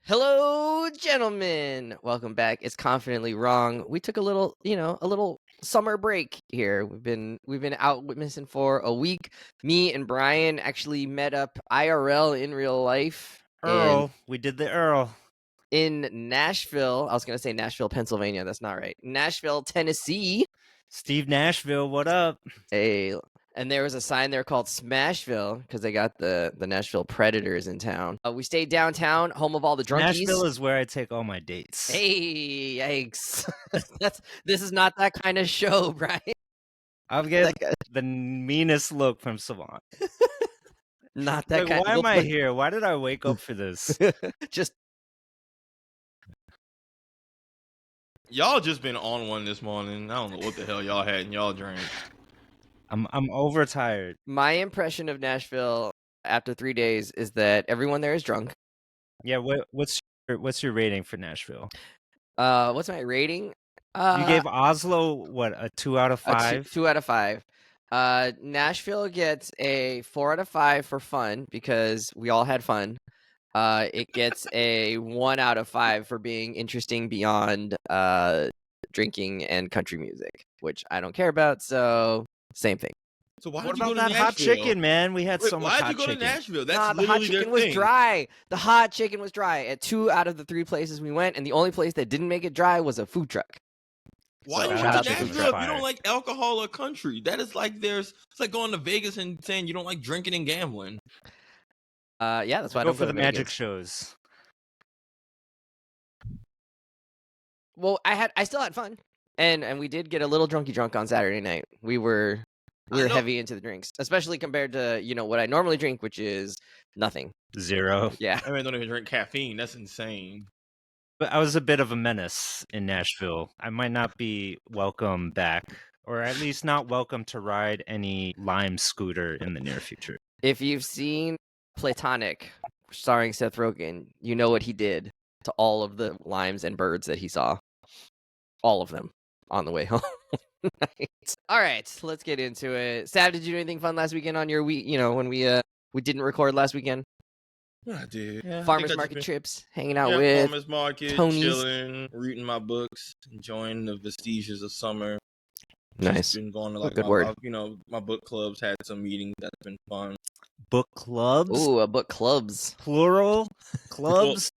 Hello, gentlemen. Welcome back. It's confidently wrong. We took a little, a little summer break here. We've been out witnessing for a week. Me and Brian actually met up IRL in real life We did the Earl. in Nashville. I was gonna say Nashville, Pennsylvania. That's not right. Nashville, Tennessee. Steve Nashville, what up? Hey, and there was a sign there called Smashville because they got the Nashville Predators in town. We stayed downtown, home of all the drunkies. Nashville is where I take all my dates. Hey, yikes! This is not that kind of show, Brian. I'll get the meanest look from Savon. Not that Like, kind. why am I here? Why did I wake up for this? Just Y'all just been on one this morning. I don't know what the hell y'all had in y'all drink. I'm overtired. my impression of Nashville after 3 days is that everyone there is drunk. Yeah, what's your rating for Nashville? What's my rating? You gave Oslo what, a 2 out of 5? 2 out of 5. Nashville gets a 4 out of 5 for fun because we all had fun. It gets a 1 out of 5 for being interesting beyond drinking and country music, which I don't care about. So same thing. So why What did you go about to that hot Nashville? chicken, man? We had Wait, so much why'd hot you go chicken. to Nashville? That's Nah, the hot literally chicken their was thing. dry. The hot chicken was dry at 2 out of the 3 places we went, and the only place that didn't make it dry was a food truck. Why So, you shout went out to to food Nashville truck. if you don't like alcohol or country? That is like it's like going to Vegas and saying you don't like drinking and gambling. Yeah, that's why I Go don't for go the to magic Vegas. shows. Well, I still had fun, and we did get a little drunk on Saturday night. We were heavy into the drinks, especially compared to what I normally drink, which is nothing. 0. Yeah. I mean, don't even drink caffeine. That's insane. But I was a bit of a menace in Nashville. I might not be welcome back, or at least not welcome to ride any Lime scooter in the near future. If you've seen Platonic, starring Seth Rogen, you know what he did to all of the limes and birds that he saw. All of them on the way home. All right, let's get into it. Sav, did you do anything fun last weekend on your week? When we didn't record last weekend? I did. Yeah, Farmers market trips, hanging out with Farmers market, Tony's. chilling, reading my books, enjoying the vestiges of summer. Nice. Just been going to like good word. my book clubs had some meetings that's been fun. Book clubs? Ooh, book clubs. Plural? Clubs?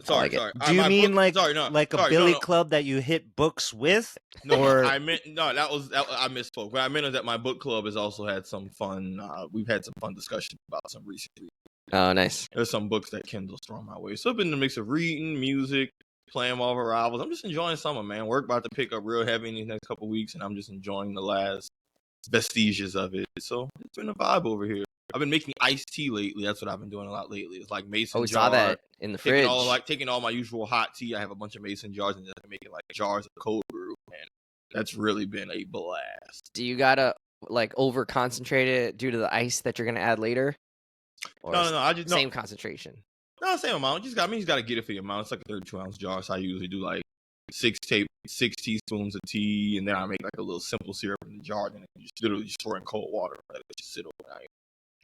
Sorry. Do you mean a billy club that you hit books with? No, or I meant I misspoke. What I meant is that my book club has also had some fun. We've had some fun discussions about some recent reading. Oh, nice. There's some books that Kindle's thrown my way. So I've been in a mix of reading, music, playing Marvel Rivals. I'm just enjoying summer, man. Work about to pick up real heavy in these next couple weeks, and I'm just enjoying the last vestiges of it. So it's been a vibe over here. I've been making iced tea lately. That's what I've been doing a lot lately. It's like mason we jar. saw that in the fridge. Taking all my usual hot tea. I have a bunch of mason jars and just making like jars of cold brew, and that's really been a blast. Do you gotta over concentrate it due to the ice that you're gonna add later? Or No. I just same concentration. No, same amount. You just got to get it for your amount. It's like a 32-ounce jar, so I usually do like 6 teaspoons of tea, and then I make like a little simple syrup in the jar, and then you just literally just pour in cold water and let it just sit overnight.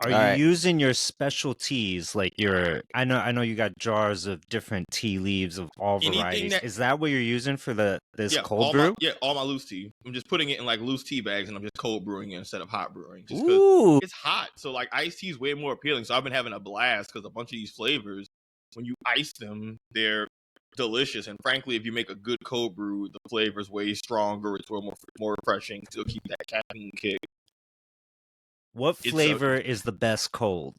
Are you using your special teas, like I know you got jars of different tea leaves of all varieties. Is that what you're using for this cold brew? All my loose tea. I'm just putting it in like loose tea bags, and I'm just cold brewing it instead of hot brewing. Just because it's hot, so like iced tea is way more appealing. So I've been having a blast because a bunch of these flavors, when you ice them, they're delicious. And frankly, if you make a good cold brew, the flavor's way stronger. It's more refreshing. Still keep that caffeine kick. What flavor is the best cold?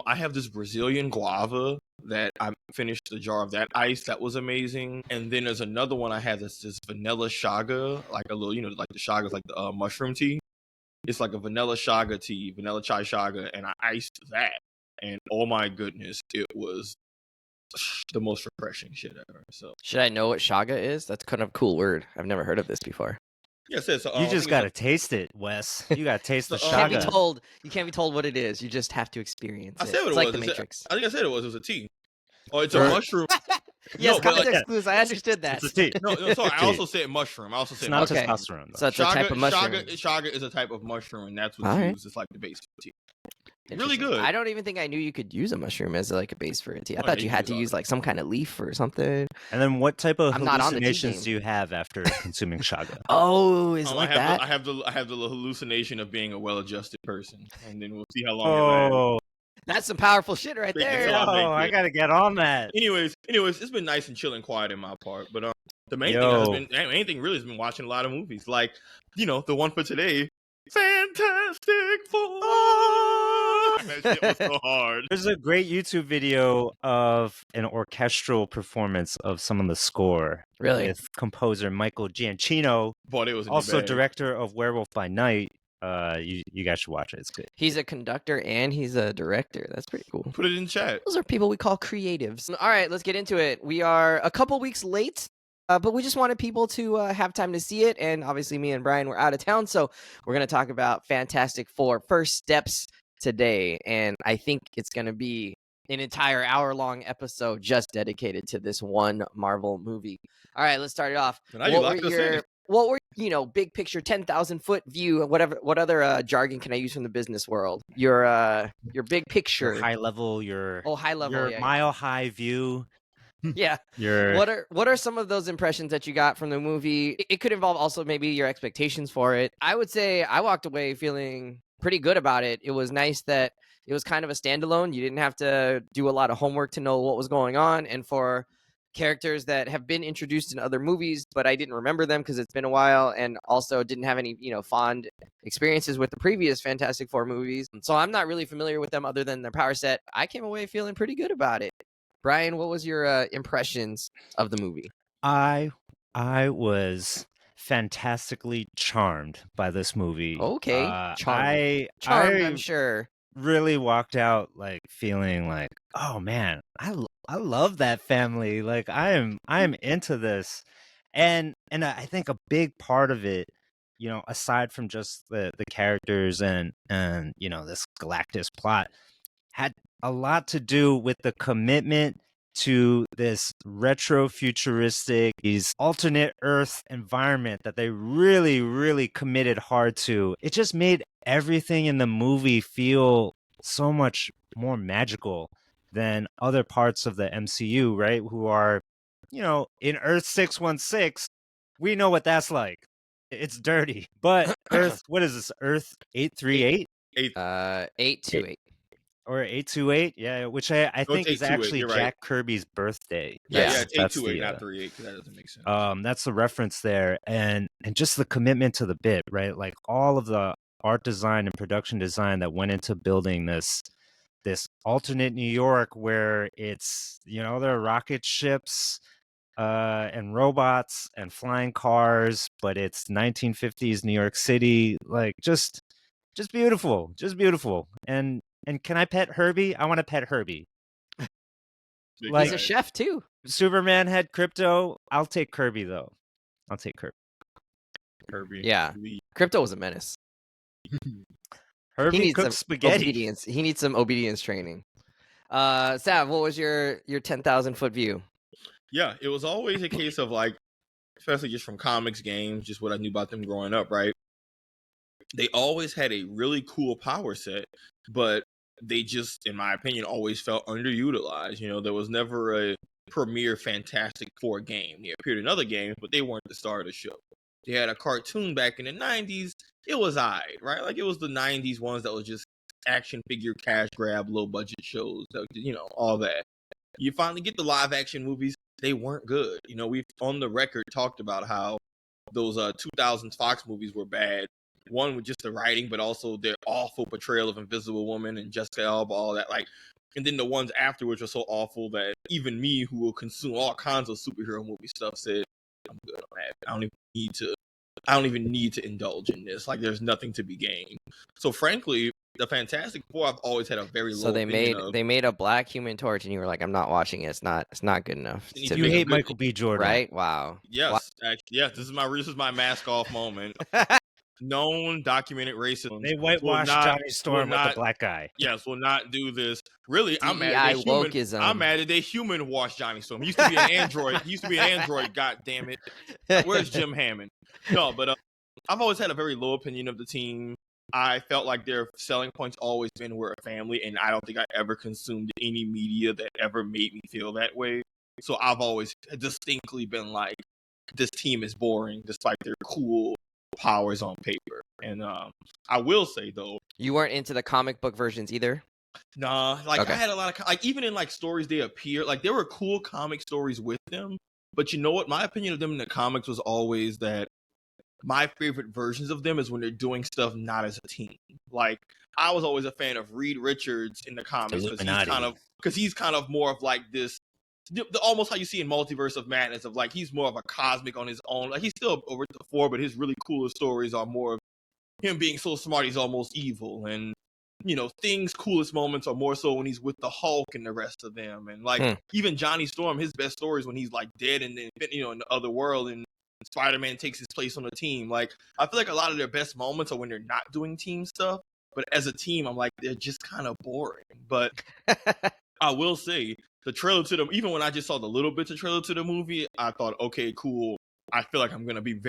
I have this Brazilian guava that I finished the jar of that ice. That was amazing. And then there's another one I have that's this vanilla chaga, like a little, like the chaga is like the mushroom tea. It's like a vanilla chaga tea, vanilla chai chaga, and I iced that. And oh my goodness, it was the most refreshing shit ever. So should I know what chaga is? That's kind of a cool word. I've never heard of this before. Yeah, so, you just gotta taste it, Wes. You gotta taste the chaga. You can't be told what it is. You just have to experience it. I said what it's it like was. the Matrix. I think I said it was a tea. Oh, it's a mushroom. Yes, context clues. I understood that. It's a tea. No, sorry. I also said mushroom. It's not testosterone. So it's a type of mushroom. Chaga is a type of mushroom, and that's what's used. It's like the base of tea. Really Interesting. good. I don't even think I knew you could use a mushroom as like a base for a tea. I Oh, thought yeah, you you had can to use use like some kind of leaf or something. And then what type of I'm not on the tea hallucinations game. do you have after consuming shaga? Oh, is it like I have that? I have the hallucination of being a well-adjusted person, and then we'll see how long it lasts. Oh, That's some powerful shit right Make it there. so I make I it. gotta get on that. Anyways, it's been nice and chill and quiet in my part. But the main thing really has been watching a lot of movies. Like, the one for today, Fantastic Four. That shit was so hard. There's a great YouTube video of an orchestral performance of some of the score. Really? With composer Michael Giacchino, Boy, it was in also your bag. director of Werewolf by Night. You guys should watch it. It's good. He's a conductor and he's a director. That's pretty cool. Put it in chat. Those are people we call creatives. All right, let's get into it. We are a couple weeks late, but we just wanted people to have time to see it. And obviously, me and Brian were out of town, so we're going to talk about Fantastic Four First Steps today. And I think it's going to be an entire hour-long episode just dedicated to this one Marvel movie. All right, let's start it off. Now you locked us in. What were big picture, 10,000-foot view, whatever? What other jargon can I use from the business world? Your big picture, Your high level, high level, your mile high view. Yeah. What are some of those impressions that you got from the movie? It could involve also maybe your expectations for it. I would say I walked away feeling pretty good about it. It was nice that it was kind of a standalone. You didn't have to do a lot of homework to know what was going on, and for characters that have been introduced in other movies, but I didn't remember them because it's been a while, and also didn't have any, fond experiences with the previous Fantastic Four movies. So I'm not really familiar with them other than their power set. I came away feeling pretty good about it. Brian, what was your impressions of the movie? I was fantastically charmed by this movie. Okay, charmed, I'm sure. Really walked out like feeling like, oh man, I love that family. Like I am into this, and I think a big part of it, aside from just the characters and this Galactus plot, had a lot to do with the commitment to this retro futuristic, these alternate Earth environment that they really, really committed hard to. It just made everything in the movie feel so much more magical than other parts of the MCU, right? Who are, in Earth 616, we know what that's like. It's dirty. But Earth, what is this? Earth 838? 828. Or 828, yeah, which I think is actually Jack Kirby's birthday. Yeah, it's 828, not 38, because that doesn't make sense. That's the reference there, and just the commitment to the bit, right? Like all of the art design and production design that went into building this alternate New York, where it's there are rocket ships and robots and flying cars, but it's 1950s New York City, like just beautiful, And can I pet Herbie? I want to pet Herbie. He's a chef too. Superman had Crypto. I'll take Kirby though. I'll take Kirby. Herbie. Yeah. Crypto was a menace. Herbie cooks spaghetti. Obedience. He needs some obedience training. Sav, what was your 10,000-foot view? Yeah, it was always a case of like, especially just from comics, games, just what I knew about them growing up, right? They always had a really cool power set, but they just, in my opinion, always felt underutilized. There was never a premier Fantastic Four game. They appeared in other games, but they weren't the star of the show. They had a cartoon back in the 90s. It was right? Like, it was the 90s ones that was just action figure, cash grab, low budget shows, all that. You finally get the live action movies. They weren't good. We've on the record talked about how those 2000s Fox movies were bad. One with just the writing, but also their awful portrayal of Invisible Woman and Jessica Alba, all that. Like, and then the ones afterwards are so awful that even me, who will consume all kinds of superhero movie stuff, said, "I'm good on that. I don't even need to indulge in this. Like, there's nothing to be gained." So, frankly, the Fantastic Four, I've always had a very low. So they made a black Human Torch, and you were like, "I'm not watching it. It's not good enough." You hate Michael B. Jordan, right? Wow. Yes, yes. This is my mask off moment. Known documented racism. They whitewashed Johnny Storm with the black guy. Yes, will not do this. Really, I'm mad that they human washed Johnny Storm. He used to be an android. God damn it. Where's Jim Hammond? No, but I've always had a very low opinion of the team. I felt like their selling points always been we're a family, and I don't think I ever consumed any media that ever made me feel that way. So I've always distinctly been like, this team is boring despite their cool powers on paper. And I will say though, You weren't into the comic book versions either? nah, like Okay. I had a lot of like even in like stories they appear like there were cool comic stories with them, but you know what? My opinion of them in the comics was always that my favorite versions of them is when they're doing stuff not as a team. Like I was always a fan of Reed Richards in the comics Illuminati. because he's kind of more of like this almost how you see in Multiverse of Madness of like he's more of a cosmic on his own. Like he's still over the four, but his really coolest stories are more of him being so smart he's almost evil. And you know, Thing's coolest moments are more so when he's with the Hulk and the rest of them. And like even Johnny Storm, his best stories when he's like dead and then you know in the other world and Spider-Man takes his place on the team. Like I feel like a lot of their best moments are when they're not doing team stuff. But as a team, I'm like they're just kind of boring. But I will say the trailer to them, even when I just saw the little bits of trailer to the movie, I thought, okay, cool. I feel like I'm gonna be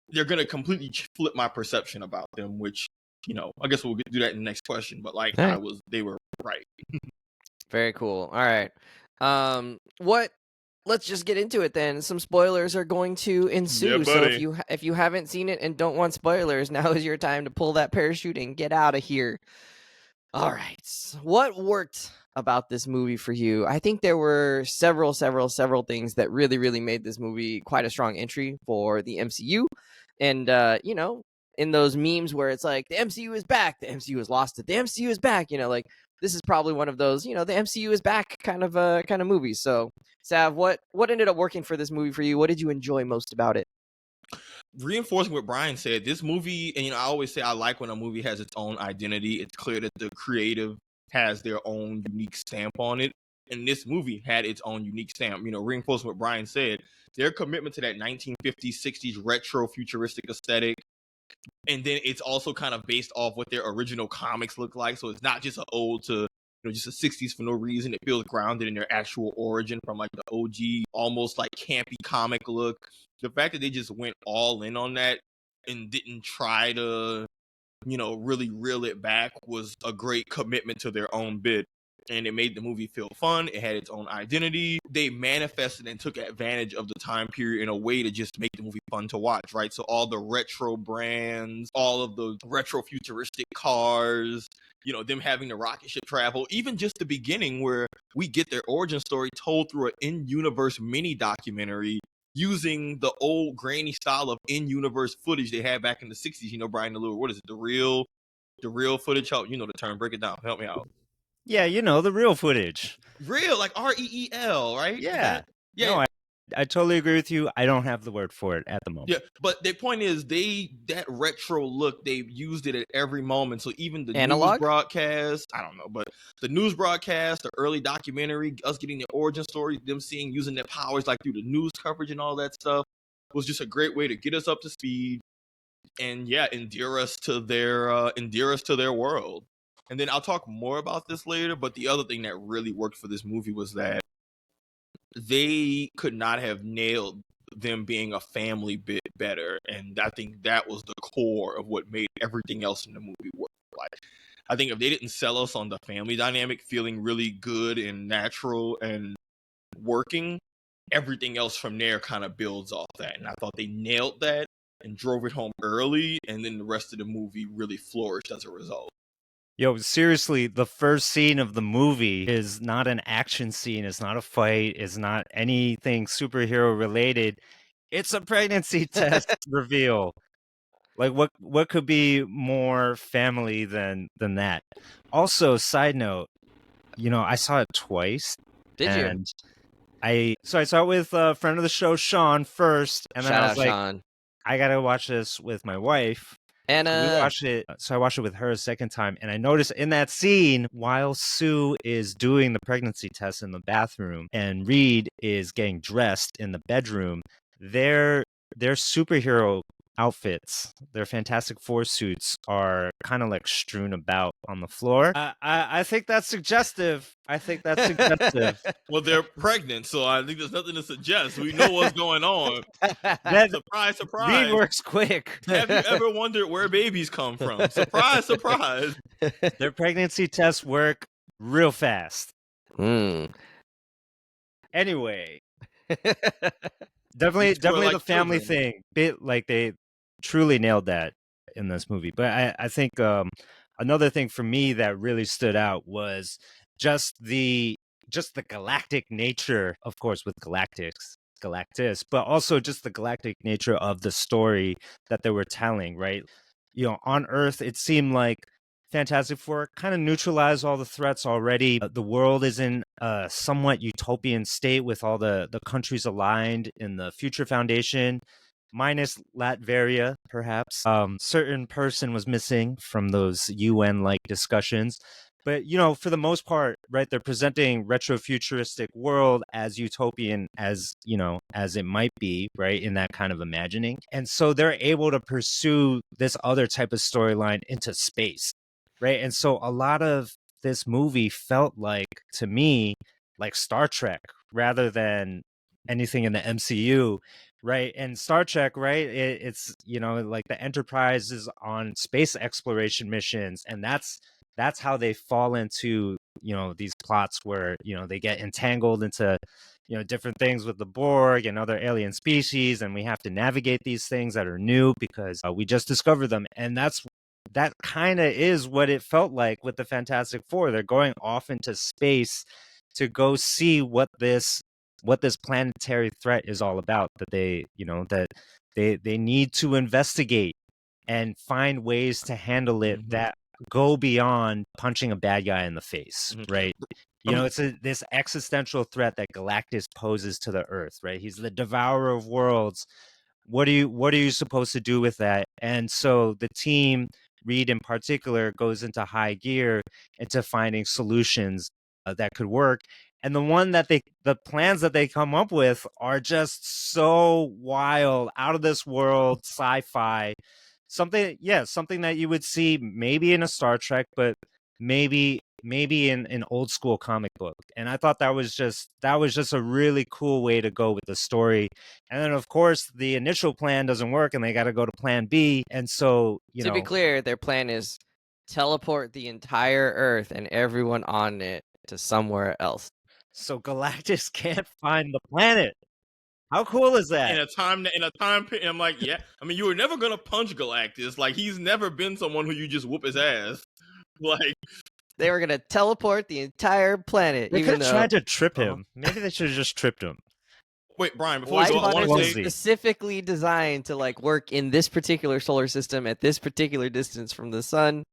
they're gonna completely flip my perception about them, which you know, I guess we'll do that in the next question. But like, Right. they were right. Very cool. All right. Let's just get into it then. Some spoilers are going to ensue. Yeah, So buddy. if you haven't seen it and don't want spoilers, now is your time to pull that parachute and get out of here. All right. What worked about this movie for you? I think there were several things that really, really made this movie quite a strong entry for the MCU. And, you know, in those memes where it's like, the MCU is back, the MCU has lost it, the MCU is back, you know, like, this is probably one of those, you know, the MCU is back kind of movies. So, Sav, what ended up working for this movie for you? What did you enjoy most about it? Reinforcing what Brian said, this movie, and you know, I always say I like when a movie has its own identity. It's clear that the creative has their own unique stamp on it. And this movie had its own unique stamp. You know, reinforcing what Brian said, their commitment to that 1950s, 60s retro futuristic aesthetic. And then it's also kind of based off what their original comics look like. So it's not just an ode to, you know, just the 60s for no reason. It feels grounded in their actual origin from like the OG, almost like campy comic look. The fact that they just went all in on that and didn't try to, you know, really reel it back was a great commitment to their own bit. And it made the movie feel fun. It had its own identity. They manifested and took advantage of the time period in a way to just make the movie fun to watch, right? So all the retro brands, all of the retro futuristic cars, you know, them having the rocket ship travel, even just the beginning where we get their origin story told through an in-universe mini documentary using the old grainy style of in-universe footage they had back in the 60s. You know, Brian, what is it? The real footage? Help, you know the term. Break it down. Help me out. Yeah, you know, the real footage. Real, like REEL, right? Yeah. Yeah. No, I totally agree with you. I don't have the word for it at the moment. Yeah, but the point is that retro look, they used it at every moment. So even the news broadcast, I don't know, but the news broadcast, the early documentary, us getting the origin story, them using their powers like through the news coverage and all that stuff was just a great way to get us up to speed and endear us to their world. And then I'll talk more about this later, but the other thing that really worked for this movie was that they could not have nailed them being a family bit better. And I think that was the core of what made everything else in the movie work. Like, I think if they didn't sell us on the family dynamic feeling really good and natural and working, everything else from there kind of builds off that. And I thought they nailed that and drove it home early. And then the rest of the movie really flourished as a result. Yo, seriously, the first scene of the movie is not an action scene. It's not a fight. It's not anything superhero related. It's a pregnancy test reveal. Like what could be more family than that? Also, side note, you know, I saw it twice. Did you? I saw it with a friend of the show, Sean, first, and then Shout I was out, like, Sean. I gotta watch this with my wife. Anna. So I watched it with her a second time, and I noticed in that scene, while Sue is doing the pregnancy test in the bathroom and Reed is getting dressed in the bedroom, their superhero outfits, their Fantastic Four suits, are kind of like strewn about on the floor. I think that's suggestive. I think that's suggestive. Well, they're pregnant, so I think there's nothing to suggest. We know what's going on. That Surprise, Reed surprise. works quick. Have you ever wondered where babies come from? Surprise, surprise. Their pregnancy tests work real fast. Anyway, definitely like the family children. thing. Like they truly nailed that in this movie. But I think another thing for me that really stood out was just the galactic nature, of course, with Galactus, but also just the galactic nature of the story that they were telling, right? You know, on Earth, it seemed like Fantastic Four kind of neutralized all the threats already. The world is in a somewhat utopian state with all the countries aligned in the Future Foundation, minus Latveria, perhaps. Certain person was missing from those UN-like discussions. But, you know, for the most part, right, they're presenting retro-futuristic world as utopian as, you know, as it might be, right, in that kind of imagining. And so they're able to pursue this other type of storyline into space, right? And so a lot of this movie felt like, to me, like Star Trek rather than anything in the MCU, right? And Star Trek, right, it's, you know, like the Enterprise is on space exploration missions, and that's how they fall into, you know, these plots where, you know, they get entangled into, you know, different things with the Borg and other alien species, and we have to navigate these things that are new because we just discovered them. And that kind of is what it felt like with the Fantastic Four. They're going off into space to go see what this planetary threat is all about, that they, you know, that they need to investigate and find ways to handle it that go beyond punching a bad guy in the face, right? You know, it's this existential threat that Galactus poses to the Earth, right? He's the devourer of worlds. What are you supposed to do with that? And so the team, Reed in particular, goes into high gear into finding solutions that could work. And the plans that they come up with are just so wild, out of this world, sci-fi. Something that you would see maybe in a Star Trek, but maybe in an old school comic book. And I thought that was just a really cool way to go with the story. And then of course the initial plan doesn't work and they got to go to plan B. And so, to be clear, their plan is teleport the entire Earth and everyone on it to somewhere else. So Galactus can't find the planet. How cool is that? In a time, I'm like, yeah. I mean, you were never gonna punch Galactus. Like, he's never been someone who you just whoop his ass. Like, they were gonna teleport the entire planet. They could have tried to trip him. Maybe they should have just tripped him. Wait, Brian, before you go, I want to say, specifically designed to like work in this particular solar system at this particular distance from the sun,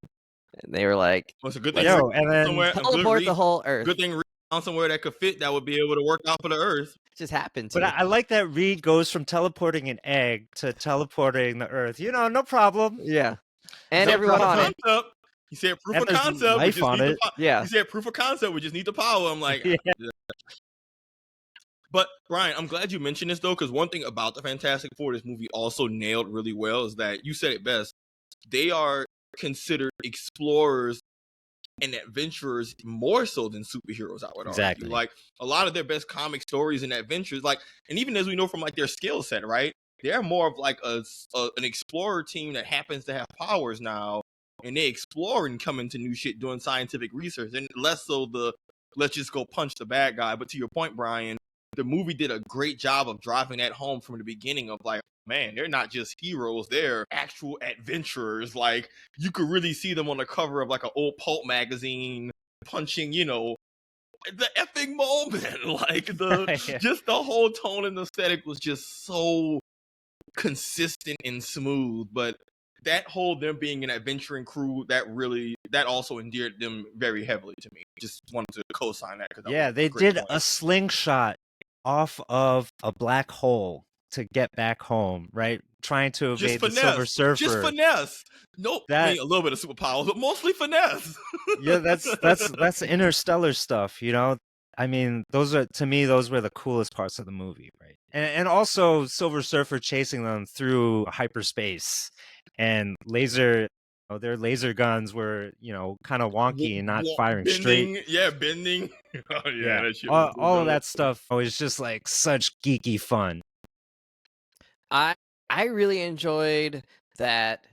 and they were like, "Well, it's a good thing and then teleport the whole Earth." Good thing on somewhere that could fit that would be able to work out for the Earth. It just happened. But I like that Reed goes from teleporting an egg to teleporting the Earth. You know, no problem. Yeah, and everyone on it. He said proof of concept. Life on it. Yeah. He said proof of concept. We just need the power. I'm like, yeah. But Brian, I'm glad you mentioned this though, because one thing about the Fantastic Four, this movie also nailed really well, is that you said it best. They are considered explorers and adventurers more so than superheroes, I would argue. Like, a lot of their best comic stories and adventures, like, and even as we know from like their skill set, right? They're more of like an explorer team that happens to have powers now, and they explore and come into new shit doing scientific research, and less so the let's just go punch the bad guy. But to your point, Brian, the movie did a great job of driving that home from the beginning of like, man, they're not just heroes, they're actual adventurers. Like, you could really see them on the cover of like an old pulp magazine punching, you know, the effing moment. Like, just the whole tone and aesthetic was just so consistent and smooth. But that whole them being an adventuring crew, that also endeared them very heavily to me. Just wanted to co-sign that. Yeah, they did a slingshot off of a black hole to get back home, right? Trying to evade the Silver Surfer. Just finesse. Nope. I mean, a little bit of superpowers, but mostly finesse. Yeah, that's interstellar stuff, you know? I mean, those were the coolest parts of the movie, right? And also Silver Surfer chasing them through hyperspace and their laser guns were, kind of wonky and not firing straight. Bending. Oh yeah, that shit was all of that stuff was just like such geeky fun. I really enjoyed that,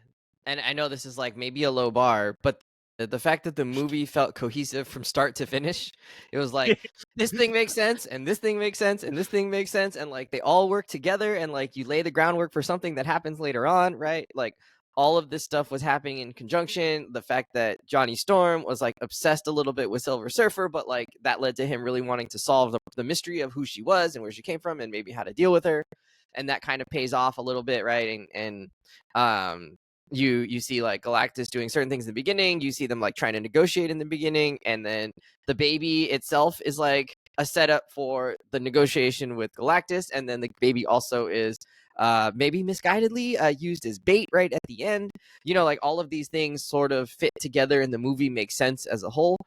and I know this is like maybe a low bar, but the fact that the movie felt cohesive from start to finish. It was like this thing makes sense, and this thing makes sense, and this thing makes sense, and like they all work together, and like you lay the groundwork for something that happens later on, right? Like all of this stuff was happening in conjunction. The fact that Johnny Storm was like obsessed a little bit with Silver Surfer, but like that led to him really wanting to solve the mystery of who she was and where she came from and maybe how to deal with her. And that kind of pays off a little bit, right? And you see like Galactus doing certain things in the beginning. You see them like trying to negotiate in the beginning, and then the baby itself is like a setup for the negotiation with Galactus, and then the baby also is maybe misguidedly used as bait right at the end. Like all of these things sort of fit together, and the movie makes sense as a whole.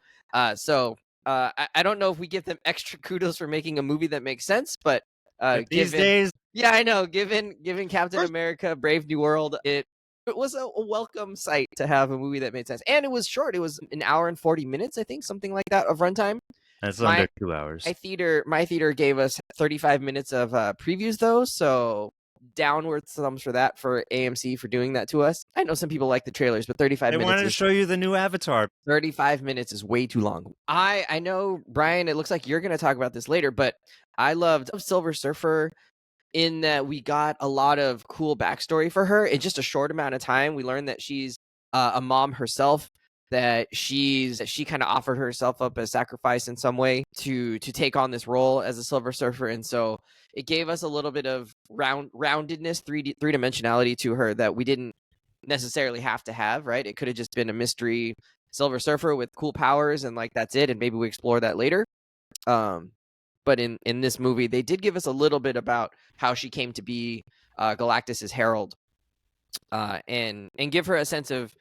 So I don't know if we give them extra kudos for making a movie that makes sense, but these days, yeah, I know. Given Captain America: Brave New World, it was a welcome sight to have a movie that made sense, and it was short. It was an hour and 40 minutes, I think, something like that of runtime. That's under 2 hours. My theater gave us 35 minutes of previews, though, so downward thumbs for that for AMC for doing that to us. I know some people like the trailers, but 35 minutes. They wanted to show you the new Avatar. 35 minutes is way too long. I know, Brian, it looks like you're going to talk about this later, but I loved Silver Surfer in that we got a lot of cool backstory for her in just a short amount of time. We learned that she's a mom herself, that she kind of offered herself up as sacrifice in some way to take on this role as a Silver Surfer, and so it gave us a little bit of roundedness, three-dimensionality to her that we didn't necessarily have to have, right? It could have just been a mystery Silver Surfer with cool powers, and like that's it, and maybe we explore that later. But in this movie, they did give us a little bit about how she came to be Galactus's herald, and give her a sense of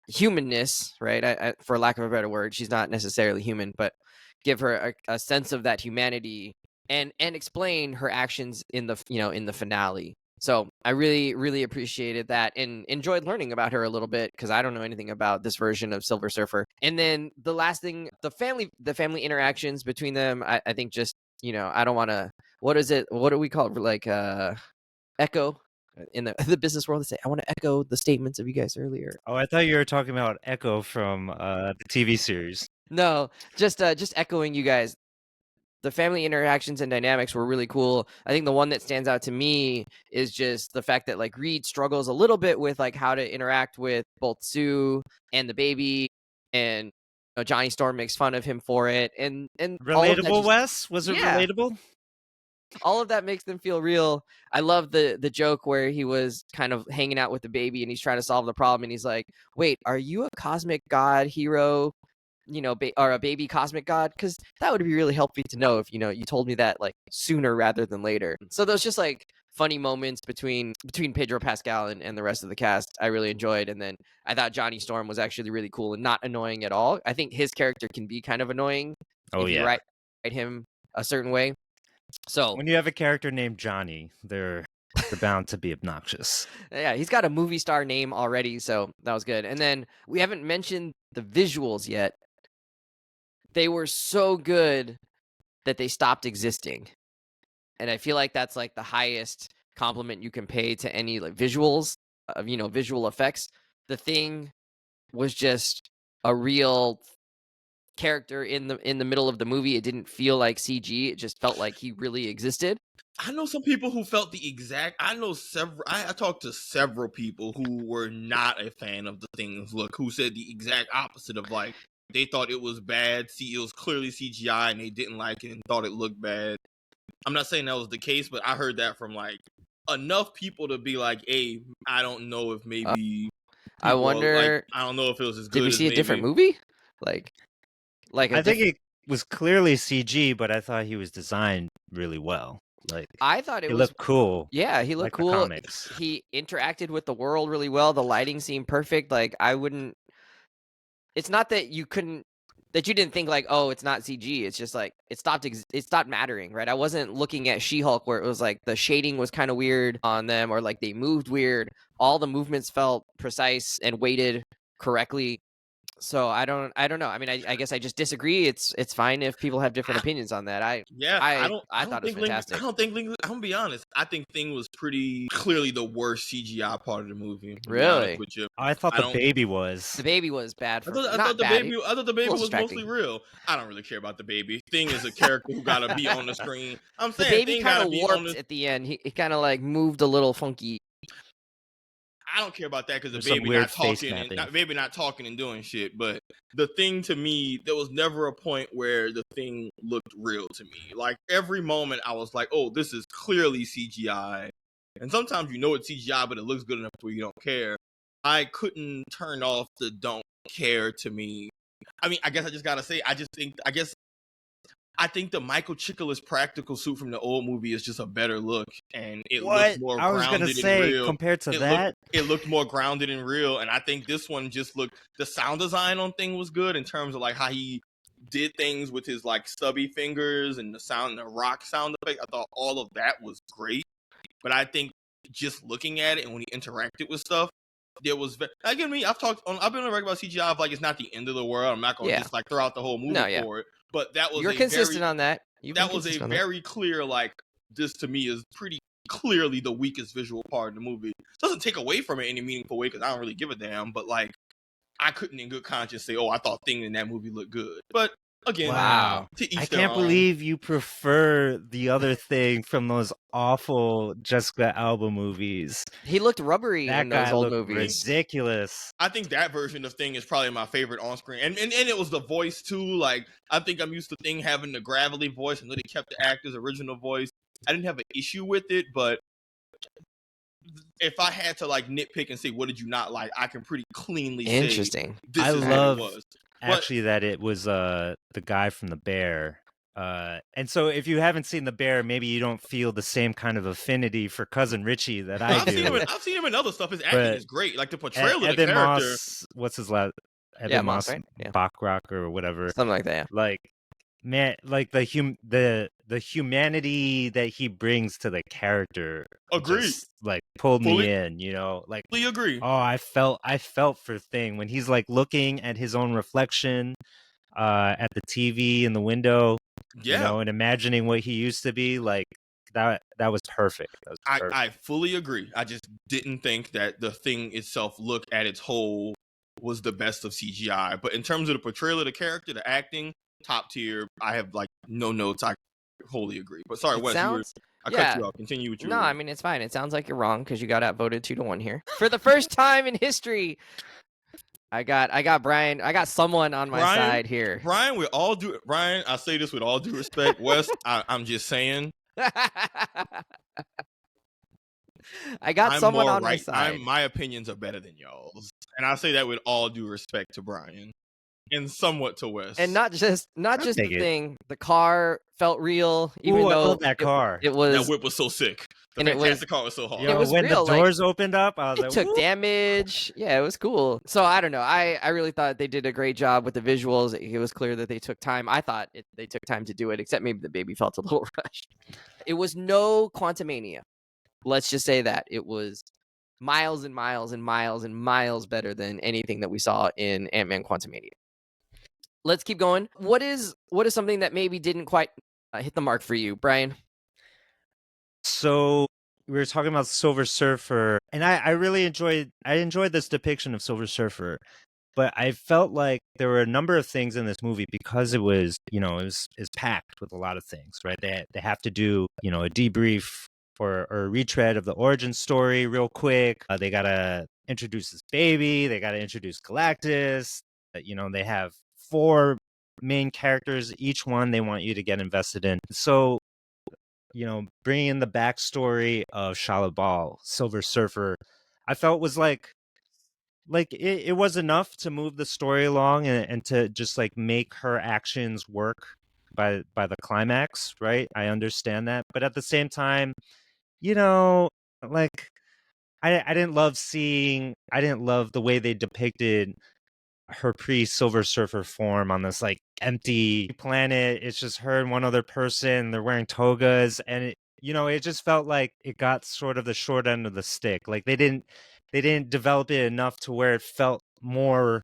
humanness, right? I, for lack of a better word, she's not necessarily human, but give her a sense of that humanity, and explain her actions in the finale. So I really, really appreciated that and enjoyed learning about her a little bit, because I don't know anything about this version of Silver Surfer. And then the last thing, the family interactions between them, I think just, I don't want to, what do we call it? Like echo in the business world. They say, I want to echo the statements of you guys earlier. Oh, I thought you were talking about Echo from the TV series. No, just echoing you guys. The family interactions and dynamics were really cool. I think the one that stands out to me is just the fact that like Reed struggles a little bit with like how to interact with both Sue and the baby, and Johnny Storm makes fun of him for it. And relatable, Wes? Was it relatable? All of that makes them feel real. I love the joke where he was kind of hanging out with the baby and he's trying to solve the problem, and he's like, "Wait, are you a cosmic god hero? Or a baby cosmic god? Because that would be really helpful to know if you told me that like sooner rather than later." So those just like funny moments between Pedro Pascal and the rest of the cast I really enjoyed. And then I thought Johnny Storm was actually really cool and not annoying at all. I think his character can be kind of annoying if you write him a certain way. So when you have a character named Johnny, they're bound to be obnoxious. Yeah, he's got a movie star name already, so that was good. And then we haven't mentioned the visuals yet. They were so good that they stopped existing. And I feel like that's like the highest compliment you can pay to any like visuals of visual effects. The Thing was just a real character in the middle of the movie. It didn't feel like CG. It just felt like he really existed. I know some people who felt the exact. I talked to several people who were not a fan of the Thing's look, who said the exact opposite of like they thought it was bad. It was clearly CGI, and they didn't like it and thought it looked bad. I'm not saying that was the case, but I heard that from like enough people to be like, "Hey, I don't know if maybe." I wonder. I don't know if it was as good. Did we see a different movie? Like I think it was clearly CG, but I thought he was designed really well. Like I thought it looked cool. Yeah, he looked cool. He interacted with the world really well. The lighting seemed perfect. Like I wouldn't. It's not that you couldn't that you didn't think like, oh, it's not CG. It's just like it stopped mattering, right? I wasn't looking at She-Hulk where it was like the shading was kind of weird on them, or like they moved weird. All the movements felt precise and weighted correctly. So I don't know. I mean, I guess I just disagree. It's fine if people have different opinions on that. I thought it was fantastic. I'm gonna be honest. I think Thing was pretty clearly the worst CGI part of the movie. To be Really? honest with you. I thought the baby was. The baby was bad. I thought the baby was mostly real. I don't really care about the baby. Thing is a character who gotta be on the screen. I'm saying the baby Thing kind gotta of be warped on the. at the end. He kind of like moved a little funky. I don't care about that because the There's some baby weird not talking face and baby not talking and doing shit. But the Thing, to me, there was never a point where the Thing looked real to me. Like every moment, I was like, "Oh, this is clearly CGI." And sometimes you know it's CGI, but it looks good enough where you don't care. I couldn't turn off the don't care to me. I mean, I guess I just gotta say, I think the Michael Chiklis practical suit from the old movie is just a better look, and it looks more I was grounded gonna say and real. compared to that, it looked more grounded and real, and I think this one just looked. The sound design on Thing was good in terms of like how he did things with his like stubby fingers and the rock sound effect. I thought all of that was great, but I think just looking at it and when he interacted with stuff, there was again me. I've been on the record about CGI of like it's not the end of the world. I'm not gonna just like throw out the whole movie for it. But that was You're consistent on that. That was a very clear like this to me is pretty clearly the weakest visual part of the movie. It doesn't take away from it in any meaningful way because I don't really give a damn. But like I couldn't in good conscience say, oh, I thought Thing in that movie looked good. But again, wow, I can't believe you prefer the other Thing from those awful Jessica Alba movies. He looked rubbery that in those guy old looked movies. Ridiculous. I think that version of Thing is probably my favorite on screen, and it was the voice too. Like I think I'm used to Thing having the gravelly voice, and then they kept the actor's original voice. I didn't have an issue with it, but if I had to like nitpick and say what did you not like, I can pretty cleanly say interesting. This I is love what it was. actually that it was the guy from The Bear. And so if you haven't seen The Bear, maybe you don't feel the same kind of affinity for Cousin Richie that I do. I've seen him in other stuff. His acting is great. Like the portrayal of the Evan character. Moss, what's his last? Evan Moss, right? Yeah. Bachrock or whatever. Something like that. Yeah. Like, man, like the humanity that he brings to the character. Agreed. Just, like pulled me in, you know. Like, fully agree. Oh, I felt for Thing when he's like looking at his own reflection at the TV in the window. Yeah. You know, and imagining what he used to be like. That was perfect. I fully agree. I just didn't think that the Thing itself, look at its whole, was the best of CGI. But in terms of the portrayal of the character, the acting, top tier. I have like no notes. I wholly agree. But sorry, Wes, I cut you off. Continue with your. No, I mean it's fine. It sounds like you're wrong because you got outvoted 2-1 here for the first time in history. I got Brian. I got someone on my side here. Brian, I say this with all due respect. Wes, I'm just saying. I got someone on my side. My opinions are better than y'all's, and I say that with all due respect to Brian, and somewhat to Wes. And not just the Thing. The car felt real, even though I love that car. That whip was so sick. The fantastic car was so hard. It was when real. The doors opened up, I was it took damage. Yeah, it was cool. So I don't know. I really thought they did a great job with the visuals. It was clear that they took time. I thought they took time to do it, except maybe the baby felt a little rushed. It was no Quantumania. Let's just say that. It was miles and miles and miles and miles better than anything that we saw in Ant-Man Quantumania. Let's keep going. What is something that maybe didn't quite hit the mark for you, Brian? So we were talking about Silver Surfer, and I really enjoyed this depiction of Silver Surfer, but I felt like there were a number of things in this movie because it was, is packed with a lot of things, right? They have to do, a debrief or a retread of the origin story real quick. They gotta introduce this baby. They gotta introduce Galactus. They have 4 main characters. Each one they want you to get invested in. So, bringing in the backstory of Shalabal, Silver Surfer, I felt was like it was enough to move the story along and to just like make her actions work by the climax, right? I understand that, but at the same time, like I didn't love the way they depicted her pre-Silver Surfer form on this like empty planet. It's just her and one other person. They're wearing togas, and it just felt like it got sort of the short end of the stick. Like they didn't develop it enough to where it felt more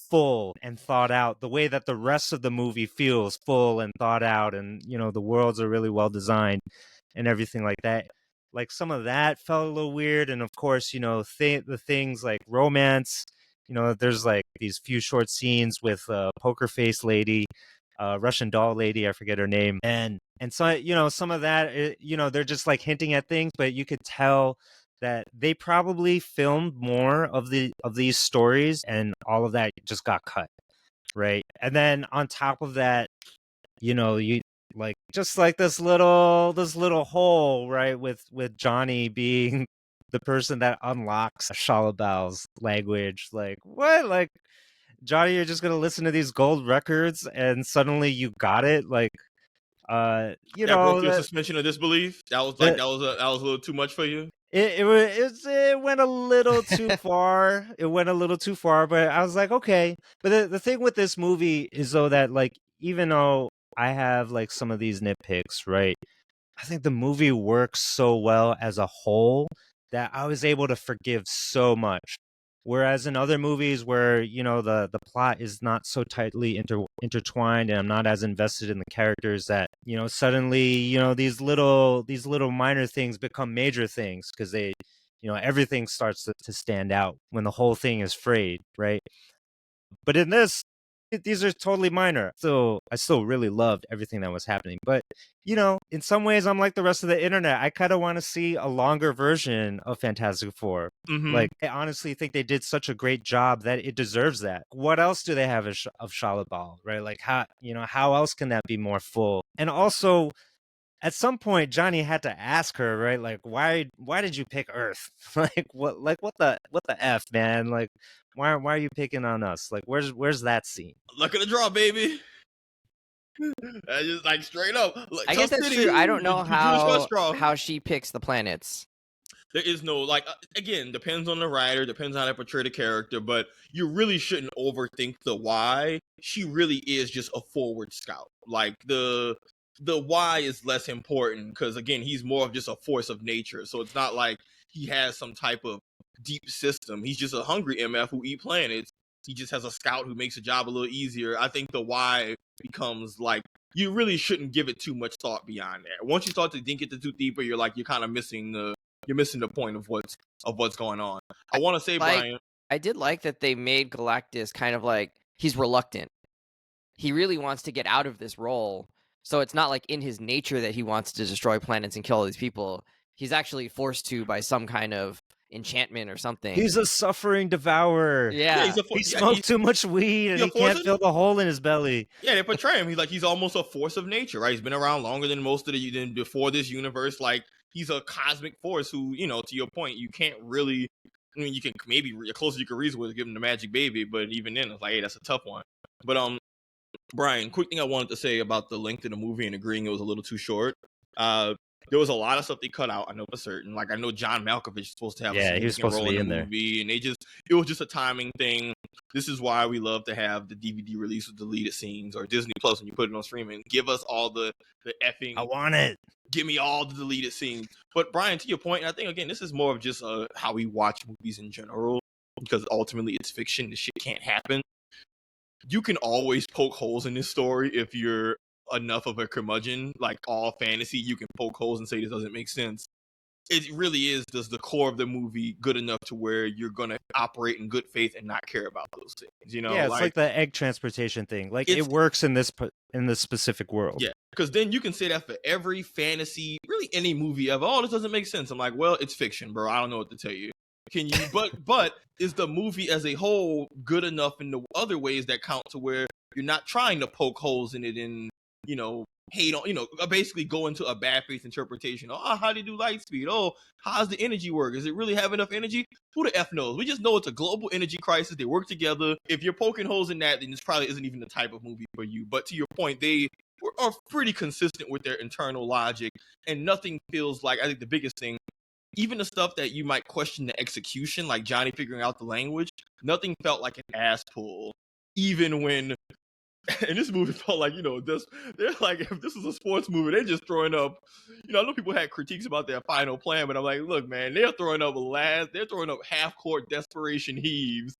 full and thought out the way that the rest of the movie feels full and thought out, and the worlds are really well designed and everything like that. Like some of that felt a little weird, and of course the things like romance, there's like these few short scenes with poker face lady, Russian doll lady, I forget her name, and so some of that, they're just like hinting at things, but you could tell that they probably filmed more of these stories, and all of that just got cut, right? And then on top of that, you like just like this little hole, right, with Johnny being the person that unlocks Shalabal's language. Like what? Like Johnny, you're just gonna listen to these gold records and suddenly you got it? Like That broke your that suspension of disbelief. That was that that was a little too much for you. it went a little too far. It went a little too far, but I was like, okay. But the thing with this movie is though that like even though I have like some of these nitpicks, right? I think the movie works so well as a whole that I was able to forgive so much. Whereas in other movies where, the plot is not so tightly intertwined and I'm not as invested in the characters, that, suddenly, these little minor things become major things because they, everything starts to stand out when the whole thing is frayed, right? But in this, these are totally minor. So I still really loved everything that was happening. But, in some ways, I'm like the rest of the internet. I kind of want to see a longer version of Fantastic Four. Mm-hmm. Like, I honestly think they did such a great job that it deserves that. What else do they have of Shalabal, right? Like, how else can that be more full? And also, at some point, Johnny had to ask her, right? Like, why did you pick Earth? Like, what the F, man? Like, why are you picking on us? Like, where's that scene? Luck of the draw, baby. I just like straight up. Like, I guess that's true. I don't know how she picks the planets. There is no like again, depends on the writer, depends on how they portray the character, but you really shouldn't overthink the why. She really is just a forward scout. Like the why is less important because again, he's more of just a force of nature. So it's not like he has some type of deep system. He's just a hungry MF who eat planets. He just has a scout who makes the job a little easier. I think the why becomes like you really shouldn't give it too much thought beyond that. Once you start to think it too deeper, you're kind of missing the point of what's going on. I want to say, Brian, I did like that they made Galactus kind of like he's reluctant. He really wants to get out of this role, so it's not like in his nature that he wants to destroy planets and kill all these people. He's actually forced to by some kind of enchantment or something. He's a suffering devourer. Yeah, he smoked too much weed and he can't fill the hole in his belly. Yeah, they portray him. He's almost a force of nature, right? He's been around longer than most of than before this universe. Like he's a cosmic force who, to your point, you can't really. I mean, you can maybe the closest you can reason with is give him the magic baby, but even then, it's like, hey, that's a tough one. But Brian, quick thing I wanted to say about the length of the movie and agreeing it was a little too short. There was a lot of stuff they cut out. I know for certain. Like I know John Malkovich is supposed to have a he was supposed role to be in the there. movie, and it was just a timing thing. This is why we love to have the DVD release with deleted scenes or Disney Plus when you put it on streaming. Give us all the effing. I want it. Give me all the deleted scenes. But Brian, to your point, I think again this is more of just how we watch movies in general because ultimately it's fiction. This shit can't happen. You can always poke holes in this story if you're enough of a curmudgeon. Like all fantasy, you can poke holes and say this doesn't make sense. It really is just the core of the movie good enough to where you're gonna operate in good faith and not care about those things. Yeah, it's like the egg transportation thing. Like it works in this specific world. Yeah, because then you can say that for every fantasy, really any movie ever. Oh, this doesn't make sense. I'm like, well, it's fiction, bro. I don't know what to tell you. Can you? But is the movie as a whole good enough in the other ways that count to where you're not trying to poke holes in it and hate on, basically go into a bad faith interpretation. Oh, how do you do light speed? Oh, how's the energy work? Does it really have enough energy? Who the F knows? We just know it's a global energy crisis. They work together. If you're poking holes in that, then this probably isn't even the type of movie for you. But to your point, they are pretty consistent with their internal logic, and nothing feels like, I think the biggest thing, even the stuff that you might question the execution, like Johnny figuring out the language, nothing felt like an ass pull even when. And this movie felt like, they're like, if this is a sports movie, they're just throwing up. I know people had critiques about their final plan, but I'm like, look, man, they're throwing up half court desperation heaves.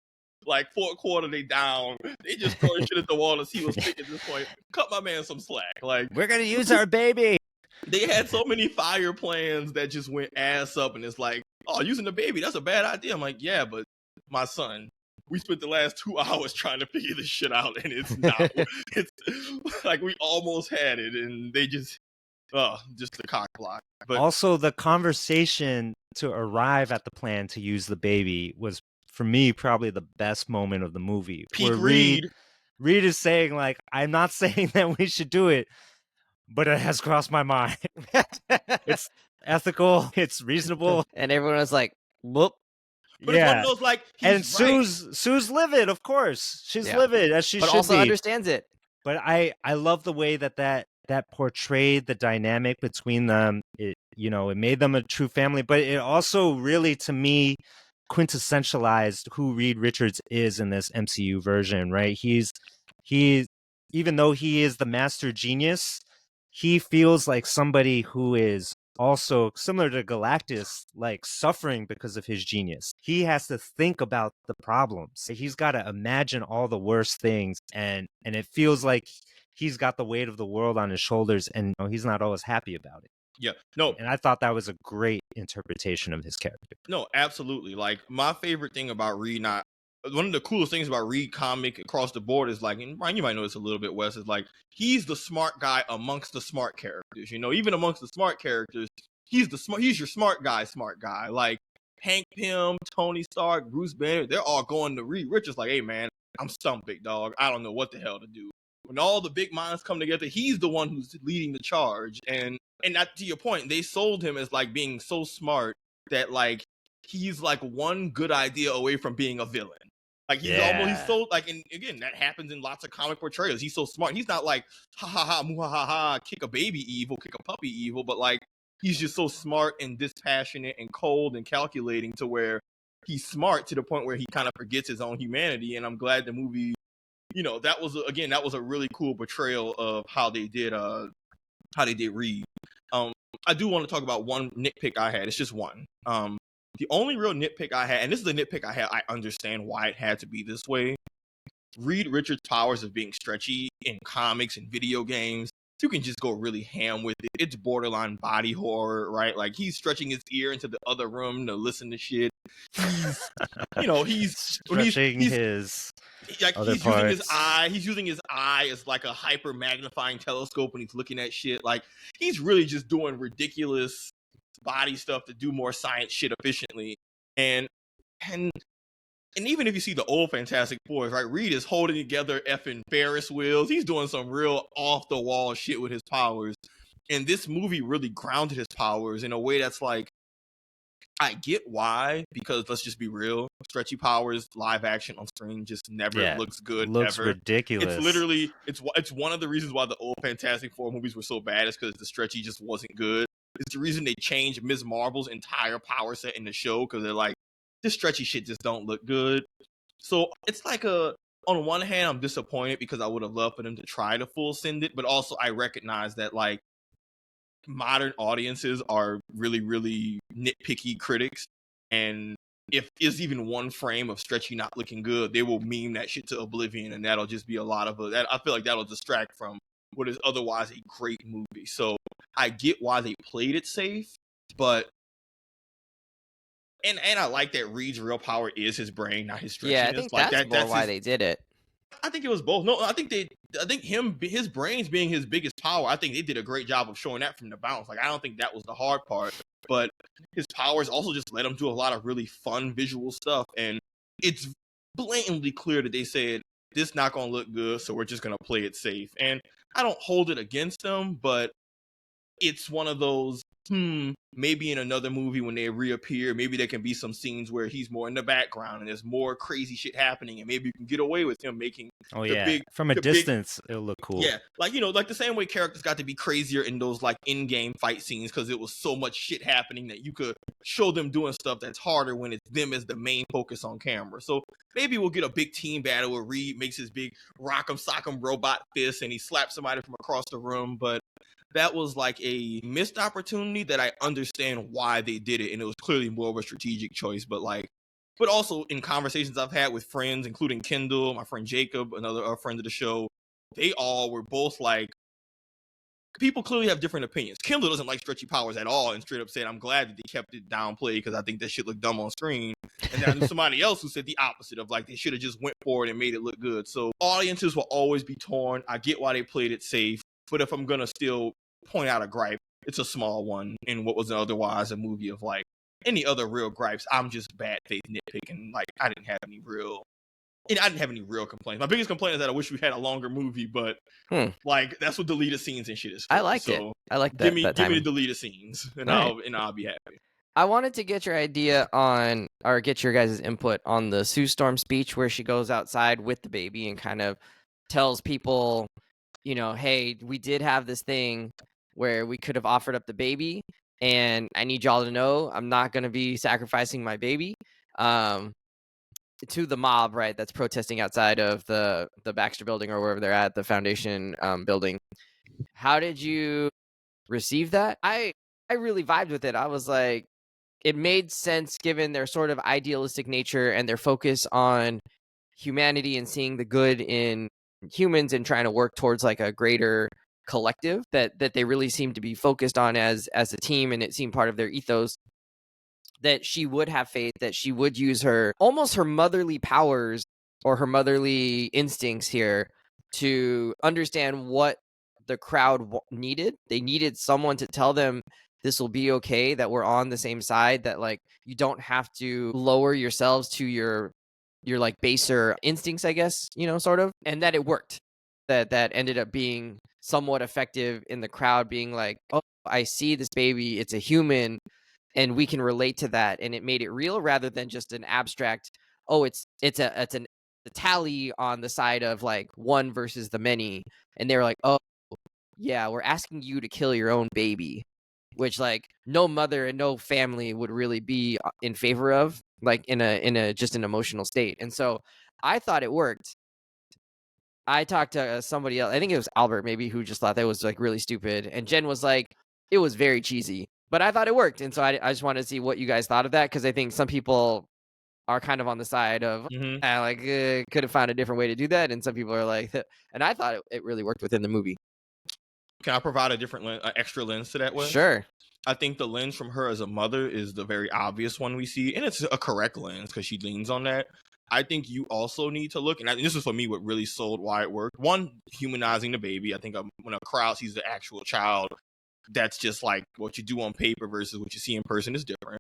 Like fourth quarter, they down. They just throwing shit at the wall to see what's stick at this point. Cut my man some slack. Like, we're gonna use our baby. They had so many fire plans that just went ass up, and it's like, oh, using the baby, that's a bad idea. I'm like, yeah, but my son, we spent the last 2 hours trying to figure this shit out, and it's not. It's like we almost had it, and they just the cock block. But also, the conversation to arrive at the plan to use the baby was, for me, probably the best moment of the movie. Peak where Reed is saying, like, I'm not saying that we should do it, but it has crossed my mind. It's ethical. It's reasonable. And everyone was like, whoop. But it's one of those, like, and Sue's livid, of course. She's livid, as she should be. But also understands it. But I love the way that portrayed the dynamic between them. It made them a true family, but it also really, to me, quintessentialized who Reed Richards is in this MCU version, right? He, even though he is the master genius, he feels like somebody who is also similar to Galactus, like suffering because of his genius. He has to think about the problems. He's got to imagine all the worst things, and it feels like he's got the weight of the world on his shoulders, and he's not always happy about it. Yeah, no. And I thought that was a great interpretation of his character. No, absolutely. Like, my favorite thing about Reed, one of the coolest things about Reed comic across the board is, like, and Brian, you might know this a little bit, Wes, is like, he's the smart guy amongst the smart characters. Even amongst the smart characters, he's your smart guy. Like Hank Pym, Tony Stark, Bruce Banner, they're all going to Reed Richards like, hey man, I'm stumped, big dog. I don't know what the hell to do. When all the big minds come together, he's the one who's leading the charge. And that, to your point, they sold him as like being so smart that like he's like one good idea away from being a villain. Like he's so like, and again, that happens in lots of comic portrayals. He's so smart. He's not like ha ha ha mu ha ha ha, kick a baby evil, kick a puppy evil, but like he's just so smart and dispassionate and cold and calculating to where he's smart to the point where he kind of forgets his own humanity. And I'm glad the movie, that was a really cool portrayal of how they did Reed. I do want to talk about one nitpick I had. It's just one. The only real nitpick I had, and this is the nitpick I had, I understand why it had to be this way. Reed Richards' powers of being stretchy in comics and video games, you can just go really ham with it. It's borderline body horror, right? Like he's stretching his ear into the other room to listen to shit. He's stretching his other parts. Using his eye. He's using his eye as like a hyper magnifying telescope when he's looking at shit. Like he's really just doing ridiculous body stuff to do more science shit efficiently. And even if you see the old Fantastic Fours, right, Reed is holding together effing Ferris wheels. He's doing some real off-the-wall shit with his powers. And this movie really grounded his powers in a way that's like, I get why, because let's just be real, stretchy powers, live action on screen just never looks good. Looks ever. Ridiculous. It's literally, it's one of the reasons why the old Fantastic Four movies were so bad is because the stretchy just wasn't good. It's the reason they changed Ms. Marvel's entire power set in the show, because they're like, this stretchy shit just don't look good. So it's like on one hand, I'm disappointed because I would have loved for them to try to full send it, but also I recognize that like modern audiences are really, really nitpicky critics, and if there's even one frame of stretchy not looking good, they will meme that shit to oblivion, and that'll just be a lot of that. I feel like that'll distract from what is otherwise a great movie. So I get why they played it safe, but and I like that Reed's real power is his brain, not his stretchiness. Yeah, I think like that's why they did it. I think it was both. No, I think his brains being his biggest power, I think they did a great job of showing that from the bounce. Like, I don't think that was the hard part, but his powers also just let him do a lot of really fun visual stuff. And it's blatantly clear that they said, this not going to look good, so we're just going to play it safe. And I don't hold it against them, but it's one of those, maybe in another movie when they reappear, maybe there can be some scenes where he's more in the background and there's more crazy shit happening, and maybe you can get away with him making from a distance it'll look cool. Yeah, like, like the same way characters got to be crazier in those like in-game fight scenes because it was so much shit happening that you could show them doing stuff that's harder when it's them as the main focus on camera. So maybe we'll get a big team battle where Reed makes his big rock'em sock'em robot fist and he slaps somebody from across the room, but that was like a missed opportunity that I understand why they did it, and it was clearly more of a strategic choice. But also in conversations I've had with friends, including Kendall, my friend Jacob, another friend of the show, they all were both like, people clearly have different opinions. Kendall doesn't like stretchy powers at all and straight up said, I'm glad that they kept it downplayed because I think that shit looked dumb on screen. And then I knew somebody else who said the opposite of like, they should have just went for it and made it look good. So audiences will always be torn. I get why they played it safe. But if I'm going to still point out a gripe, it's a small one in what was otherwise a movie of like any other real gripes. I'm just bad faith nitpicking. Like, I didn't have any real complaints. My biggest complaint is that I wish we had a longer movie, but like that's what deleted scenes and shit is for. I liked it. I like that. Give me the deleted scenes, and I'll be happy. I wanted to get your idea on, or get your guys' input on the Sue Storm speech where she goes outside with the baby and kind of tells people, hey, we did have this thing where we could have offered up the baby, and I need y'all to know I'm not going to be sacrificing my baby to the mob, right, that's protesting outside of the Baxter building or wherever they're at, the Foundation building. How did you receive that? I really vibed with it. I was like, it made sense given their sort of idealistic nature and their focus on humanity and seeing the good in humans and trying to work towards like a greater collective that they really seem to be focused on as a team, and it seemed part of their ethos that she would have faith, that she would use her motherly powers or her motherly instincts here to understand what the crowd needed. They needed someone to tell them this will be okay, that we're on the same side, that like you don't have to lower yourselves to your like baser instincts, I guess, sort of, and that it worked. That ended up being somewhat effective in the crowd being like, oh, I see this baby, it's a human, and we can relate to that, and it made it real rather than just an abstract, oh, it's a tally on the side of like one versus the many, and they were like, oh yeah, we're asking you to kill your own baby, which like no mother and no family would really be in favor of, like in a just an emotional state. And so I thought it worked. I talked to somebody else, I think it was Albert maybe, who just thought that was like really stupid, and Jen was like, it was very cheesy, but I thought it worked. And so I just wanted to see what you guys thought of that, because I think some people are kind of on the side of could have found a different way to do that, and some people are like, and I thought it really worked within the movie. Can I provide a different extra lens to that one? Sure. I think the lens from her as a mother is the very obvious one we see, and it's a correct lens because she leans on that. I think you also need to look, and this is for me what really sold why it worked. One, humanizing the baby. I think when a crowd sees the actual child, that's just like what you do on paper versus what you see in person is different.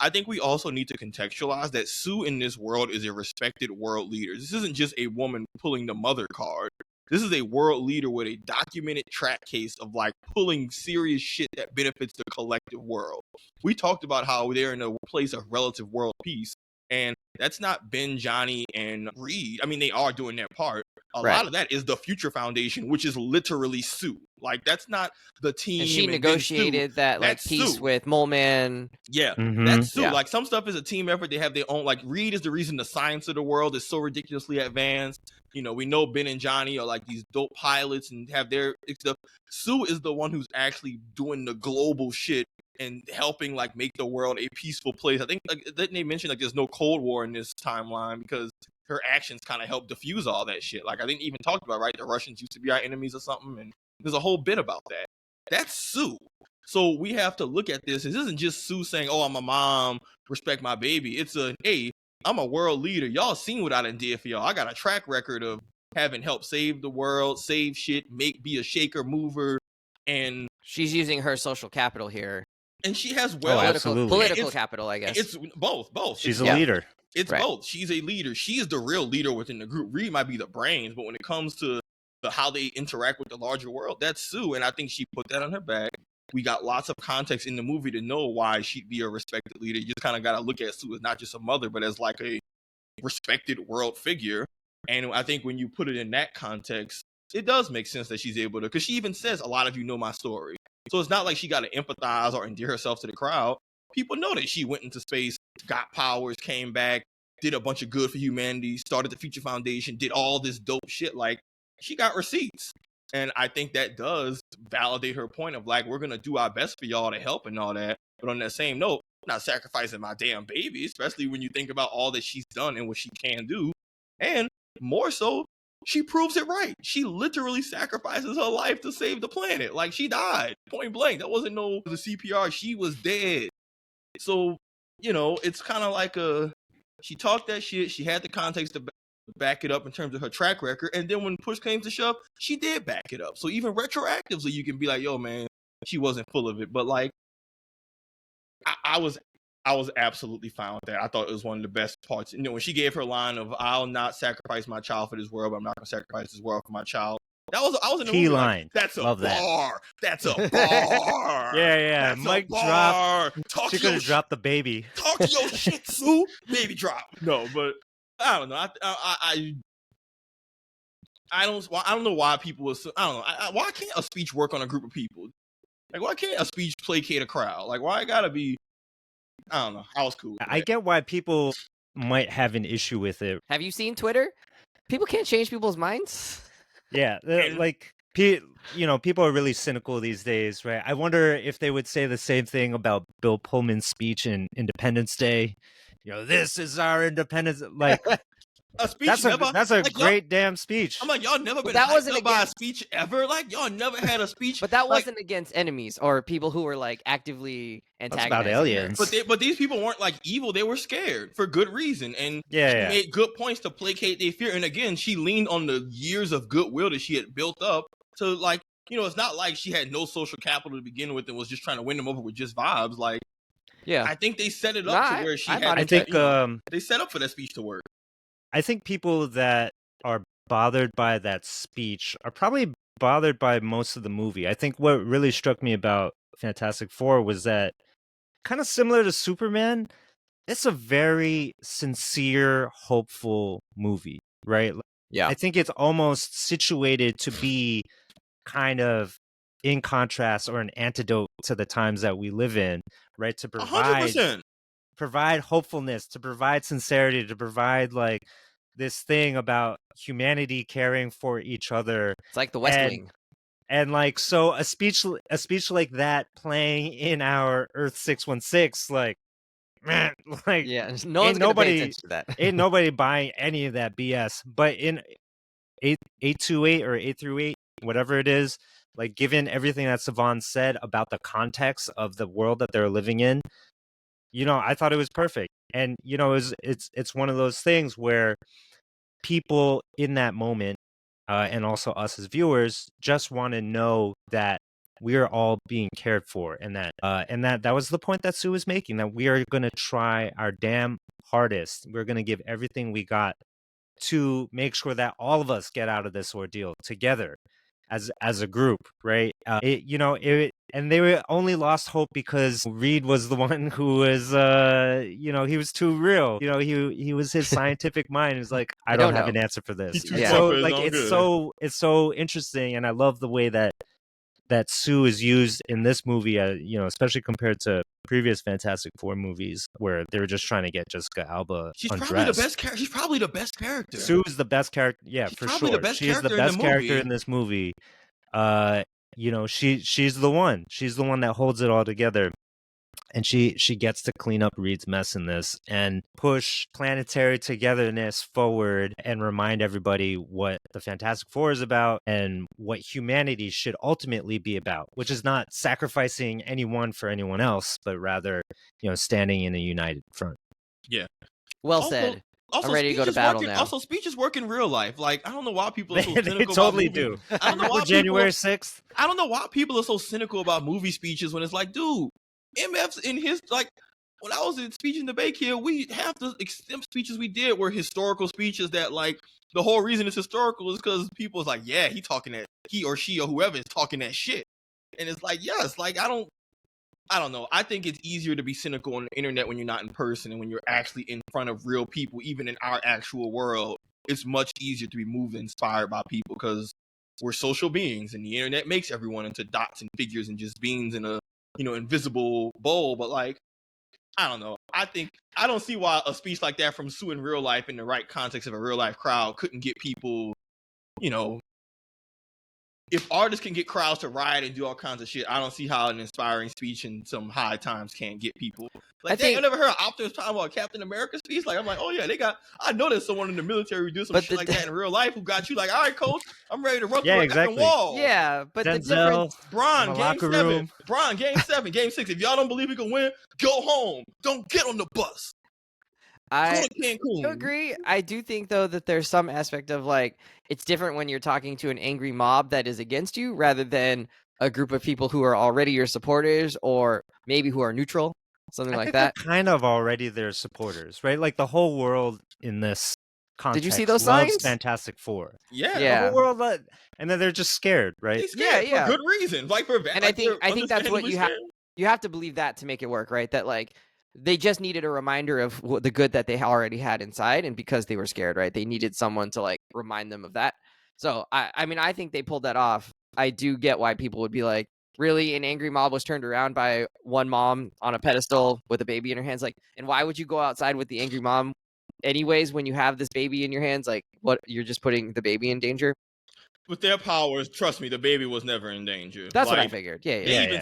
I think we also need to contextualize that Sue in this world is a respected world leader. This isn't just a woman pulling the mother card. This is a world leader with a documented track case of like pulling serious shit that benefits the collective world. We talked about how they're in a place of relative world peace, and that's not Ben, Johnny, and Reed. I mean, they are doing their part. A lot of that is the Future Foundation, which is literally Sue. Like, that's not the team. And she negotiated that like peace with Mole Man. Yeah, that's Sue. Yeah. Like, some stuff is a team effort. They have their own. Like, Reed is the reason the science of the world is so ridiculously advanced. We know Ben and Johnny are like these dope pilots and have their stuff. Sue is the one who's actually doing the global shit and helping like make the world a peaceful place. I think didn't they mention like there's no Cold War in this timeline because her actions kind of help diffuse all that shit. Like, I think even talked about, right, the Russians used to be our enemies or something, and there's a whole bit about that. That's Sue. So we have to look at this. This isn't just Sue saying, oh, I'm a mom, respect my baby. It's hey, I'm a world leader. Y'all seen what I done did for y'all. I got a track record of having helped save the world, save shit, be a shaker, mover, and she's using her social capital here. And she has political capital, I guess. It's both. She's a leader. It's both. She's a leader. She is the real leader within the group. Reed might be the brains, but when it comes to how they interact with the larger world, that's Sue. And I think she put that on her back. we got lots of context in the movie to know why she'd be a respected leader. You just kind of got to look at Sue as not just a mother, but as like a respected world figure. And I think when you put it in that context, it does make sense that she's able to, because she even says, a lot of you know my story. So it's not like she got to empathize or endear herself to the crowd. People know that she went into space, got powers, came back, did a bunch of good for humanity, started the Future Foundation, did all this dope shit. Like, she got receipts. And I think that does validate her point of like, we're going to do our best for y'all to help and all that. But on that same note, I'm not sacrificing my damn baby, especially when you think about all that she's done and what she can do. And more so, she proves it right. She literally sacrifices her life to save the planet. Like, she died, point blank. That wasn't the CPR. She was dead. So, you know, it's kind of like she talked that shit. She had the context to back it up in terms of her track record. And then when push came to shove, she did back it up. So even retroactively, you can be like, yo, man, she wasn't full of it. But like, I was absolutely fine with that. I thought it was one of the best parts. You know, when she gave her line of, I'll not sacrifice my child for this world, but I'm not going to sacrifice this world for my child. I was in the Key movie line. Like, that's a Love bar. that. That's a bar. Yeah. That's Mic a bar. drop. She could have dropped the baby. Talk to your shit, Sue. Baby drop. No, but I don't know. I don't know why people was. I don't know. Why can't a speech work on a group of people? Like, why can't a speech placate a crowd? Like, why it gotta be? I don't know. I was cool with I that. get why people might have an issue with it. Have you seen Twitter? People can't change people's minds. Yeah, like, you know, people are really cynical these days, right? I wonder if they would say the same thing about Bill Pullman's speech in Independence Day. You know, this is our independence. Like, a speech that's a like, great damn speech. I'm like, y'all never been that hyped wasn't up by a against- speech ever. Like, y'all never had a speech. But that like, wasn't against enemies or people who were like actively antagonizing about aliens. her. But these people weren't like evil. They were scared for good reason. And she Yeah. made good points to placate their fear. And again, she leaned on the years of goodwill that she had built up to, like, you know, it's not like she had no social capital to begin with and was just trying to win them over with just vibes. Like, Yeah, I think they set it up to where she had. I think they set up for that speech to work. I think people that are bothered by that speech are probably bothered by most of the movie. I think what really struck me about Fantastic Four was that, kind of similar to Superman, it's a very sincere, hopeful movie, right? yeah. I think it's almost situated to be kind of in contrast or an antidote to the times that we live in, right? To 100%. provide hopefulness, to provide sincerity, to provide like this thing about humanity caring for each other. It's like the West Wing. And like, so a speech like that playing in our Earth 616, like, man, like, Yeah, no one's gonna pay attention to that. Ain't nobody buying any of that BS. But in 828 or 838, whatever it is, like, given everything that Savon said about the context of the world that they're living in, you know, I thought it was perfect. And, you know, it's one of those things where people in that moment, and also us as viewers, just want to know that we are all being cared for, and that was the point that Sue was making, that we are going to try our damn hardest. We're going to give everything we got to make sure that all of us get out of this ordeal together as a group, right? And they were only lost hope because Reed was the one who was, you know, he was too real. You know, he was his scientific mind. He was like, I don't have an answer for this. So like, it's so interesting, and I love the way that Sue is used in this movie, you know, especially compared to previous Fantastic Four movies where they were just trying to get Jessica Alba undressed. She's probably the best character. Sue is the best character. Yeah, for sure. She is the best character in this movie. You know, she's the one. She's the one that holds it all together. And she gets to clean up Reed's mess in this and push planetary togetherness forward and remind everybody what the Fantastic Four is about and what humanity should ultimately be about, which is not sacrificing anyone for anyone else, but rather, you know, standing in a united front. Yeah. Well said. I'm ready to go to battle now. Also, speeches work in real life. Like, I don't know why people are so cynical. They totally do. I don't know why January 6th. I don't know why people are so cynical about movie speeches when it's like, dude, MF's in his, like, when I was in speech and debate here, we half the extent speeches we did were historical speeches that, like, the whole reason it's historical is because people was like, yeah, he or she or whoever is talking that shit. And it's like, yes, like I don't know. I think it's easier to be cynical on the internet when you're not in person, and when you're actually in front of real people, even in our actual world, it's much easier to be moved and inspired by people because we're social beings, and the internet makes everyone into dots and figures and just beings in a invisible bowl. But like, I don't know. I don't see why a speech like that from Sue in real life in the right context of a real life crowd couldn't get people, if artists can get crowds to riot and do all kinds of shit, I don't see how an inspiring speech in some high times can't get people. Like, I never heard Optimus talking about a Captain America speech. Like, I'm like, oh yeah, I know there's someone in the military who do some shit like that in real life who got you like, all right, coach, I'm ready to run through the wall. Yeah, but the difference, Bron, game 7, game 6. If y'all don't believe we can win, go home. Don't get on the bus. I agree. I do think, though, that there's some aspect of, like, it's different when you're talking to an angry mob that is against you rather than a group of people who are already your supporters or maybe who are neutral, something like that. They're kind of already their supporters, right? Like, the whole world in this context Did you see those loves signs? Fantastic Four. Yeah. The whole world, and then they're just scared, right? They're scared for good reason. Like, for bad. And I think that's what you have to believe that to make it work, right? That, like, they just needed a reminder of the good that they already had inside, and because they were scared, right? They needed someone to, like, remind them of that. So, I mean, I think they pulled that off. I do get why people would be like, really? An angry mob was turned around by one mom on a pedestal with a baby in her hands? Like, and why would you go outside with the angry mom anyways when you have this baby in your hands? Like, what? You're just putting the baby in danger? With their powers, trust me, the baby was never in danger. That's what I figured. Yeah. They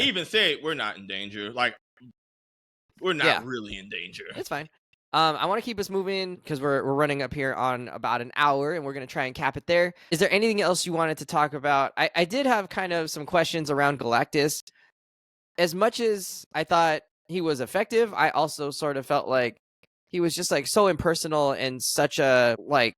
even say we're not in danger. Like, we're not really in danger. It's fine. I want to keep us moving because we're running up here on about an hour, and we're going to try and cap it there. Is there anything else you wanted to talk about? I did have kind of some questions around Galactus. As much as I thought he was effective, I also sort of felt like he was just, like, so impersonal and such a, like,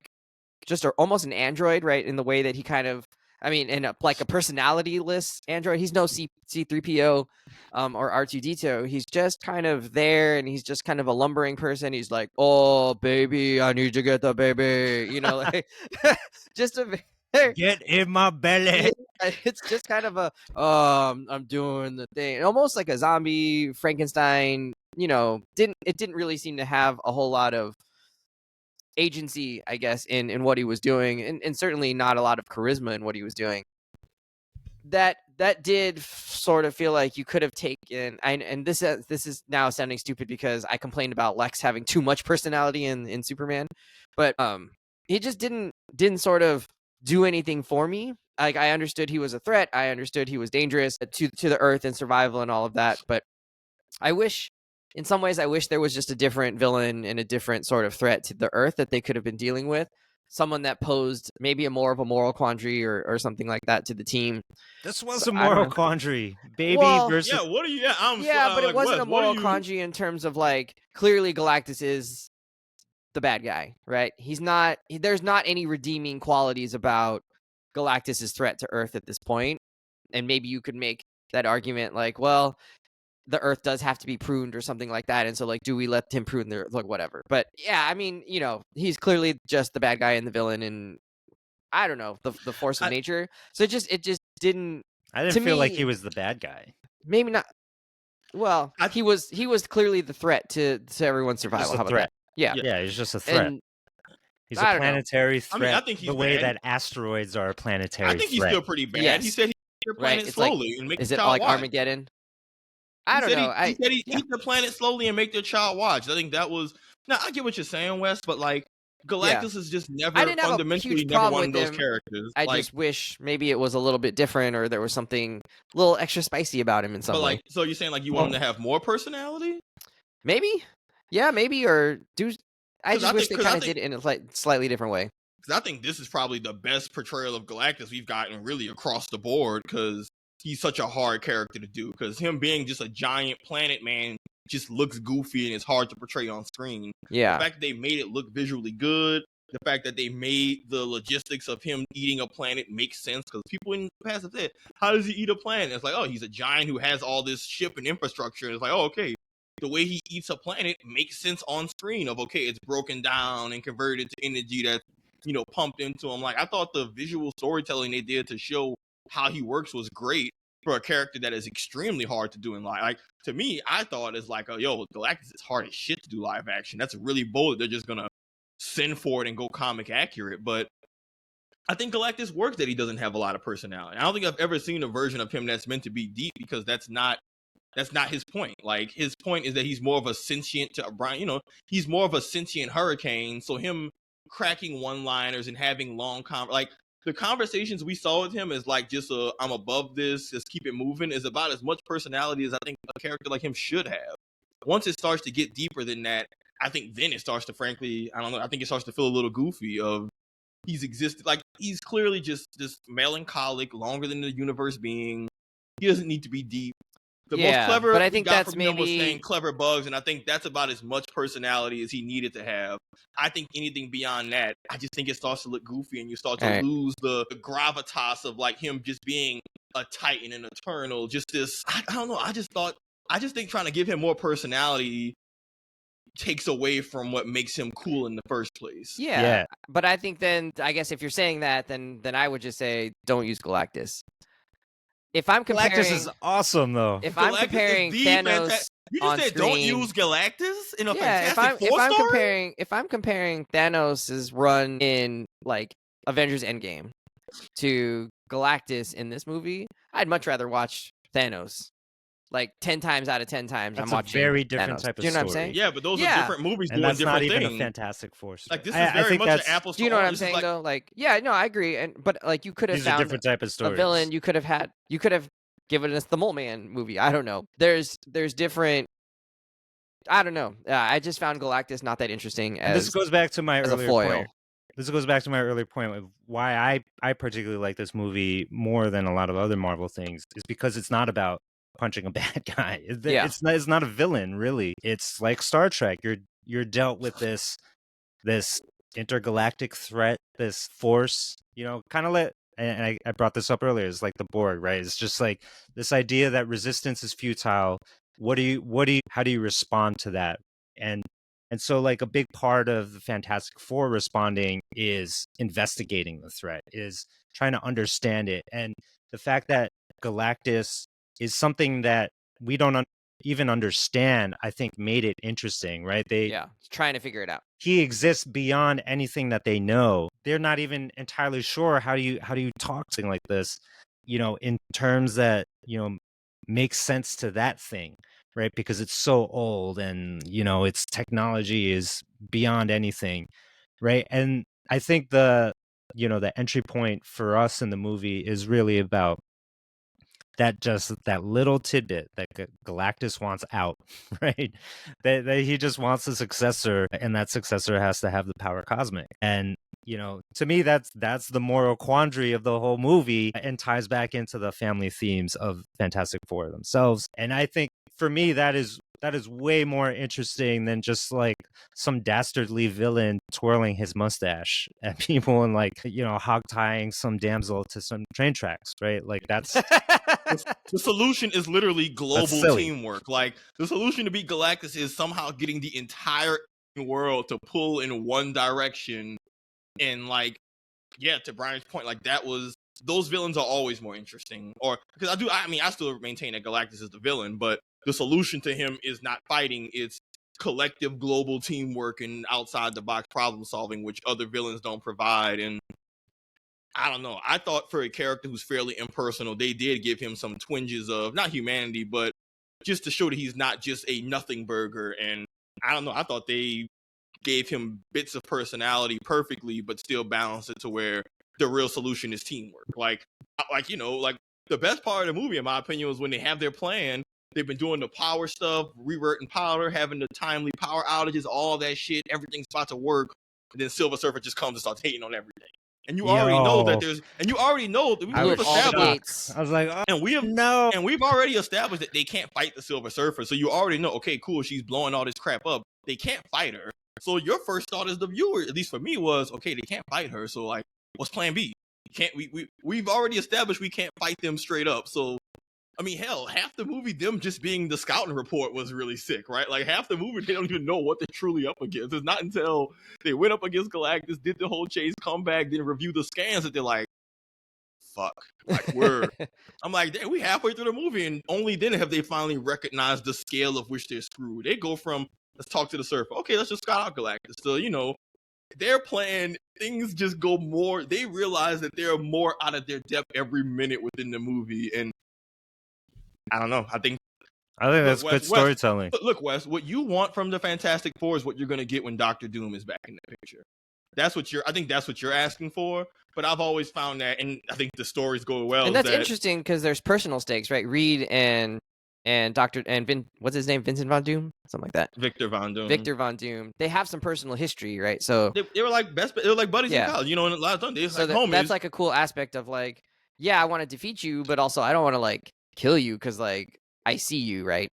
just almost an android, right? In the way that he kind of, I mean, like a personality-less android. He's no C3PO or R2-D2. He's just kind of there, and he's just kind of a lumbering person. He's like, oh, baby, I need to get the baby. Like, just a... Get in my belly. It's just kind of a, I'm doing the thing. Almost like a zombie Frankenstein, it didn't really seem to have a whole lot of agency, I guess, in what he was doing, and certainly not a lot of charisma in what he was doing. That did sort of feel like you could have taken, and this is now sounding stupid because I complained about Lex having too much personality in Superman, but he just didn't sort of do anything for me. Like, I understood he was a threat, I understood he was dangerous to the Earth and survival and all of that, but in some ways, I wish there was just a different villain and a different sort of threat to the Earth that they could have been dealing with. Someone that posed maybe more of a moral quandary or something like that to the team. This was a moral quandary, baby. Versus... Yeah, what are you? But it wasn't a moral quandary in terms of, like, clearly Galactus is the bad guy, right? There's not any redeeming qualities about Galactus's threat to Earth at this point. And maybe you could make that argument like, well, the Earth does have to be pruned or something like that, and so, like, do we let him prune the Earth? Like, whatever. But yeah, I mean, he's clearly just the bad guy and the villain, and I don't know, the force of nature. So it just didn't. I didn't feel like he was the bad guy. Maybe not. Well, he was clearly the threat to everyone's survival. How about that? Yeah, he's just a threat. And he's a planetary threat. I mean, I think he's the way that asteroids are a planetary threat. I think he's still pretty bad. Yes. He said he eats the planet slowly and make the child watch. Is it like Armageddon? I don't know. He said he eat the planet slowly and make their child watch. I think that was... Now, I get what you're saying, Wes, but, like, Galactus is just fundamentally never one of those characters. I just wish maybe it was a little bit different, or there was something a little extra spicy about him in some way. So you're saying, like, you want him to have more personality? Maybe. Yeah, maybe, or do... I just wish they kind of did it in a slightly different way. Because I think this is probably the best portrayal of Galactus we've gotten really across the board, because he's such a hard character to do, because him being just a giant planet man just looks goofy and it's hard to portray on screen. Yeah. The fact that they made it look visually good, the fact that they made the logistics of him eating a planet make sense, because people in the past have said, how does he eat a planet? It's like, oh, he's a giant who has all this ship and infrastructure. And it's like, oh, okay. The way he eats a planet makes sense on screen of, okay, it's broken down and converted to energy that's, pumped into him. Like, I thought the visual storytelling they did to show how he works was great for a character that is extremely hard to do in live. Like, to me, I thought it's like, Galactus is hard as shit to do live action. That's really bold. They're just gonna send for it and go comic accurate. But I think Galactus works that he doesn't have a lot of personality. I don't think I've ever seen a version of him that's meant to be deep, because that's not his point. Like, his point is that he's more of a sentient he's more of a sentient hurricane. So him cracking one-liners and having long the conversations we saw with him is like just I'm above this, just keep it moving, is about as much personality as I think a character like him should have. Once it starts to get deeper than that, I think then it starts to, frankly, I don't know, I think it starts to feel a little goofy of he's existed. Like, he's clearly just melancholic, longer than the universe being. He doesn't need to be deep. The most clever but I think that's him was saying clever bugs, and I think that's about as much personality as he needed to have. I think anything beyond that, I just think it starts to look goofy, and you start to lose the gravitas of like him just being a Titan and eternal. Just this, I don't know. I just think trying to give him more personality takes away from what makes him cool in the first place. Yeah. But I think then, I guess if you're saying that, then I would just say don't use Galactus. If I'm comparing, Galactus is awesome though. If Galactus I'm comparing Thanos you just on said screen, don't use Galactus in a Fantastic Four story? If I'm comparing Thanos' run in like Avengers Endgame to Galactus in this movie, I'd much rather watch Thanos. Like 10 times out of 10 times, That's I'm watching a very different Thanos. type of Do you know story. what I'm saying? Yeah, but those are different movies and doing that's different not even things. a Fantastic Four story. Like, this is very much an apples to Do you know what I'm oranges. saying Like, though? Like, yeah, no, I agree. But like, you could have These are found different type of a stories. villain. You could have given us the Mole Man movie. I don't know. There's different. I don't know. I just found Galactus not that interesting. And this goes back to my earlier point. This goes back to my earlier point of why I particularly like this movie more than a lot of other Marvel things, is because it's not about punching a bad guy. It's not a villain, really. It's like Star Trek. You're dealt with this intergalactic threat, this force, kind of and I brought this up earlier, it's like the Borg, right? It's just like this idea that resistance is futile. How do you respond to that? And so, like, a big part of the Fantastic Four responding is investigating the threat, is trying to understand it. And the fact that Galactus is something that we don't even understand, I think made it interesting, right? Trying to figure it out. He exists beyond anything that they know. They're not even entirely sure how do you talk to something like this, in terms that, make sense to that thing, right? Because it's so old and, its technology is beyond anything, right? And I think the entry point for us in the movie is really about that little tidbit that Galactus wants out, right? That he just wants a successor, and that successor has to have the power cosmic. And to me, that's the moral quandary of the whole movie, and ties back into the family themes of Fantastic Four themselves. And I think for me, that is way more interesting than just like some dastardly villain twirling his mustache at people and like, hog tying some damsel to some train tracks, right? Like, that's the solution is literally global teamwork. Like, the solution to beat Galactus is somehow getting the entire world to pull in one direction. And like, to Brian's point, like, those villains are always more interesting. Or because I still maintain that Galactus is the villain, but the solution to him is not fighting, it's collective global teamwork and outside the box problem solving, which other villains don't provide. And I don't know, I thought for a character who's fairly impersonal, they did give him some twinges of not humanity, but just to show that he's not just a nothing burger. And I don't know, I thought they gave him bits of personality perfectly, but still balanced it to where the real solution is teamwork. Like the best part of the movie, in my opinion, was when they have their plan. They've been doing the power stuff, reverting power, having the timely power outages, all that shit. Everything's about to work. And then Silver Surfer just comes and starts hating on everything. And you already know that we've established. I was like, oh, and we've already established that they can't fight the Silver Surfer. So you already know, okay, cool, she's blowing all this crap up. They can't fight her. So your first thought as the viewer, at least for me, was, okay, they can't fight her. So like, what's plan B? We've already established we can't fight them straight up. So I mean, hell, half the movie, them just being the scouting report was really sick, right? Like, half the movie, they don't even know what they're truly up against. It's not until they went up against Galactus, did the whole chase, come back, then review the scans that they're like, fuck? Like, I'm like, damn, we halfway through the movie, and only then have they finally recognized the scale of which they're screwed. They go from, let's talk to the surfer. Okay, let's just scout out Galactus. So, they're playing, things just go more, they realize that they're more out of their depth every minute within the movie. And I don't know. I think that's good storytelling. Look, Wes, what you want from the Fantastic Four is what you're going to get when Doctor Doom is back in the picture. I think that's what you're asking for. But I've always found that, and I think the stories go well. And that's interesting because there's personal stakes, right? Reed and what's his name? Vincent Von Doom? Something like that. Victor Von Doom. They have some personal history, right? So they were like buddies in college, and a lot of times they like homies. That's like a cool aspect of like, yeah, I want to defeat you, but also I don't want to like kill you because like I see you, right?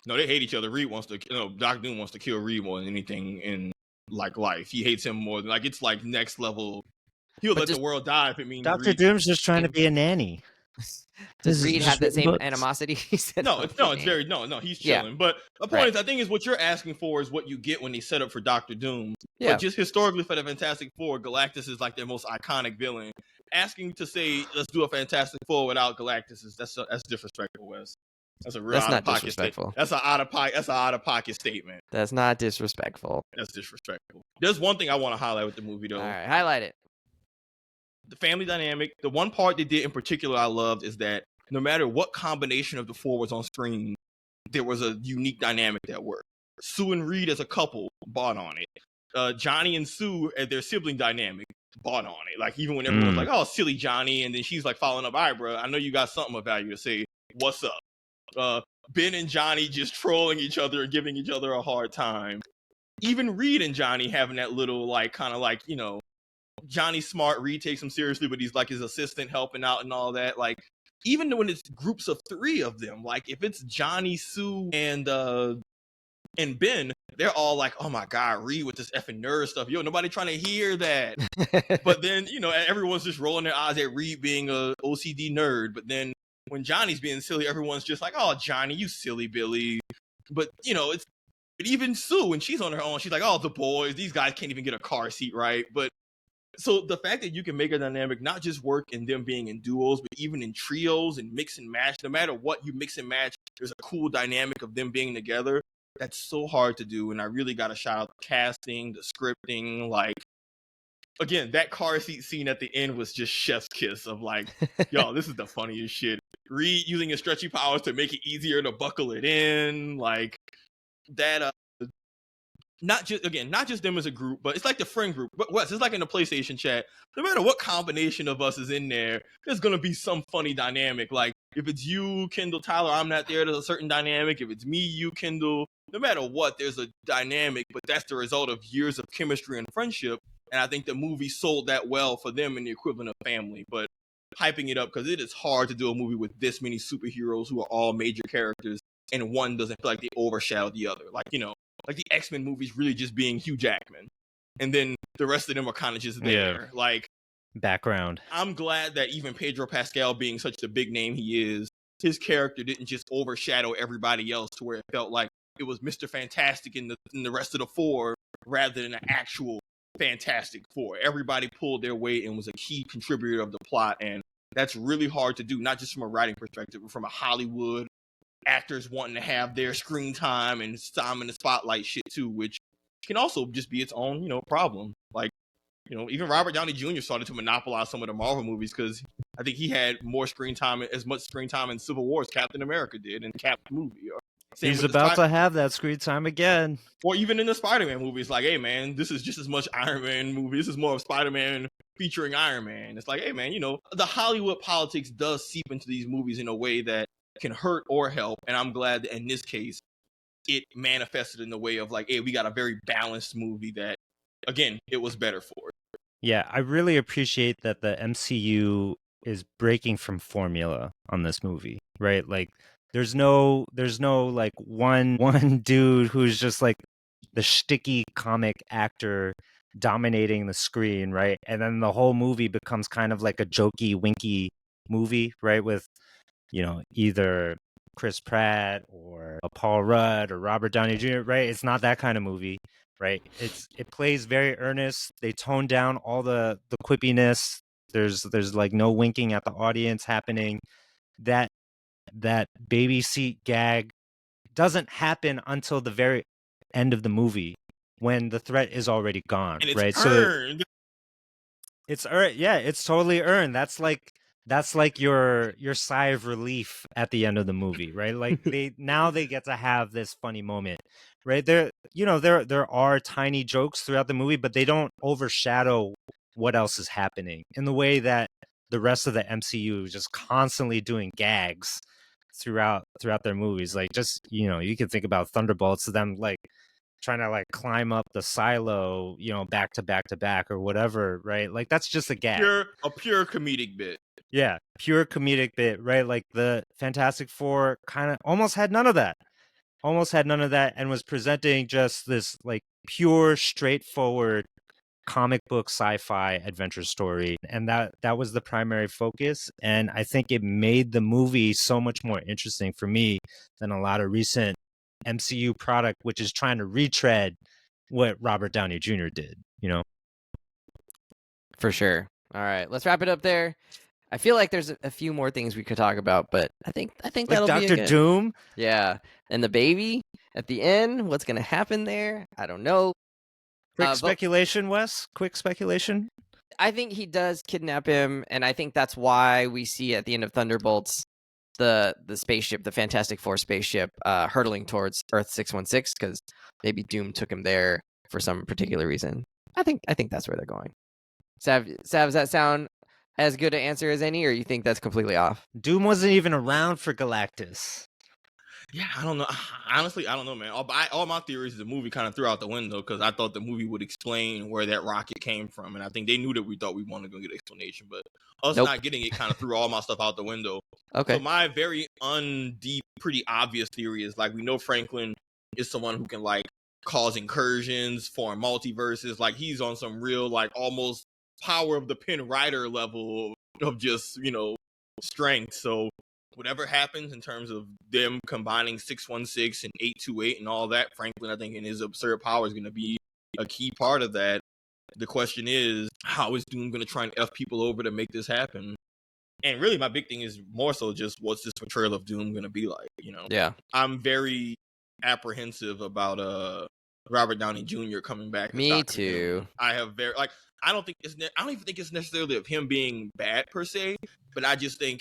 No, they hate each other. Reed wants to, Doctor Doom wants to kill Reed more than anything in like life. He hates him more than, like, it's like next level. He'll let the world die if it means Dr. Doom's just trying to be a nanny. Does Reed have that same animosity? He's chilling. But the point is, I think is what you're asking for is what you get when they set up for Doctor Doom. Yeah. But just historically for the Fantastic Four, Galactus is like their most iconic villain. Asking to say let's do a Fantastic Four without Galactus that's disrespectful, Wes. That's a real out of pocket statement. That's an out of pocket statement. That's not disrespectful. That's disrespectful. There's one thing I want to highlight with the movie, though. All right, highlight it. The family dynamic. The one part they did in particular I loved is that no matter what combination of the four was on screen, there was a unique dynamic that worked. Sue and Reed as a couple bought on it. Johnny and Sue as their sibling dynamic bought on it. Like, even when everyone's like, oh, silly Johnny, and then she's like following up, all right, bro, I know you got something of value to say. What's up? Ben and Johnny just trolling each other and giving each other a hard time. Even Reed and Johnny having that little, like, kind of like, Johnny's smart, Reed takes him seriously, but he's like his assistant helping out and all that. Like, even when it's groups of three of them, like if it's Johnny, Sue, and Ben, they're all like, oh my God, Reed with this effing nerd stuff. Yo, nobody trying to hear that. But then, everyone's just rolling their eyes at Reed being a OCD nerd. But then when Johnny's being silly, everyone's just like, oh, Johnny, you silly Billy. But, but even Sue, when she's on her own, she's like, oh, the boys, these guys can't even get a car seat right. But so the fact that you can make a dynamic not just work in them being in duos, but even in trios and mix and match, no matter what you mix and match, there's a cool dynamic of them being together. That's so hard to do. And I really got to shout out the casting, the scripting. Like, again, that car seat scene at the end was just chef's kiss of like, yo, this is the funniest shit. Reed using his stretchy powers to make it easier to buckle it in. Like that, not just them as a group, but it's like the friend group. But Wes, it's like in the PlayStation chat. No matter what combination of us is in there, there's gonna be some funny dynamic. Like if it's you, Kendall, Tyler, I'm not there. There's a certain dynamic. If it's me, you, Kendall, no matter what, there's a dynamic. But that's the result of years of chemistry and friendship. And I think the movie sold that well for them in the equivalent of family. But hyping it up because it is hard to do a movie with this many superheroes who are all major characters, and one doesn't feel like they overshadow the other. Like like the X-Men movies really just being Hugh Jackman. And then the rest of them are kind of just there. Yeah. Like background. I'm glad that even Pedro Pascal being such the big name he is, his character didn't just overshadow everybody else to where it felt like it was Mr. Fantastic in the rest of the four rather than an actual Fantastic Four. Everybody pulled their weight and was a key contributor of the plot. And that's really hard to do, not just from a writing perspective, but from a Hollywood actors wanting to have their screen time and time in the spotlight shit too, which can also just be its own, problem. Like, even Robert Downey Jr. started to monopolize some of the Marvel movies because I think he had as much screen time in Civil War as Captain America did in Cap movie. He's about to have that screen time again. Or even in the Spider-Man movies, like, hey man, this is just as much Iron Man movie. This is more of Spider-Man featuring Iron Man. It's like, hey man, the Hollywood politics does seep into these movies in a way that can hurt or help, and I'm glad that in this case it manifested in the way of like, hey, we got a very balanced movie that, again, it was better for it. Yeah, I really appreciate that the MCU is breaking from formula on this movie, right? Like there's no like one dude who's just like the shticky comic actor dominating the screen, right? And then the whole movie becomes kind of like a jokey, winky movie, right? With either Chris Pratt or Paul Rudd or Robert Downey Jr., right? It's not that kind of movie, right? It plays very earnest. They tone down all the quippiness, There's like no winking at the audience happening. That baby seat gag doesn't happen until the very end of the movie when the threat is already gone, and it's right? earned. It's earned. Yeah, it's totally earned. That's like your sigh of relief at the end of the movie, right? Like they get to have this funny moment, right? There are tiny jokes throughout the movie, but they don't overshadow what else is happening in the way that the rest of the MCU is just constantly doing gags throughout their movies. Like, just, you can think about Thunderbolts, them like trying to like climb up the silo, back to back to back or whatever, right? Like, that's just a gag. A pure comedic bit. Yeah, pure comedic bit, right? Like the Fantastic Four kind of almost had none of that. And was presenting just this like pure, straightforward comic book sci-fi adventure story, and that was the primary focus. And I think it made the movie so much more interesting for me than a lot of recent MCU product, which is trying to retread what Robert Downey Jr. did. For sure. All right, let's wrap it up there. I feel like there's a few more things we could talk about, but I think like that'll Dr. be Dr. Doom. Yeah, and the baby at the end. What's gonna happen there? I don't know. Quick speculation, Wes. Quick speculation. I think he does kidnap him, and I think that's why we see at the end of Thunderbolts the spaceship, the Fantastic Four spaceship, hurtling towards Earth 616, because maybe Doom took him there for some particular reason. I think that's where they're going. Sav, does that sound as good an answer as any, or you think that's completely off? Doom wasn't even around for Galactus. Yeah, I don't know. Honestly, I don't know, man. All my theories of the movie kind of threw out the window because I thought the movie would explain where that rocket came from, and I think they knew that we thought we wanted to go get an explanation, but us not getting it kind of threw all my stuff out the window. Okay. So my very pretty obvious theory is, like, we know Franklin is someone who can like cause incursions, form multiverses. Like, he's on some real like almost power of the Pen Rider level of just strength. So whatever happens in terms of them combining 616 and 828 and all that, Franklin, I think, in his absurd power is going to be a key part of that. The question is, how is Doom going to try and F people over to make this happen? And really, my big thing is more so just, what's this portrayal of Doom going to be like? Yeah. I'm very apprehensive about Robert Downey Jr. coming back. Me too. Doom. I don't even think it's necessarily of him being bad per se, but I just think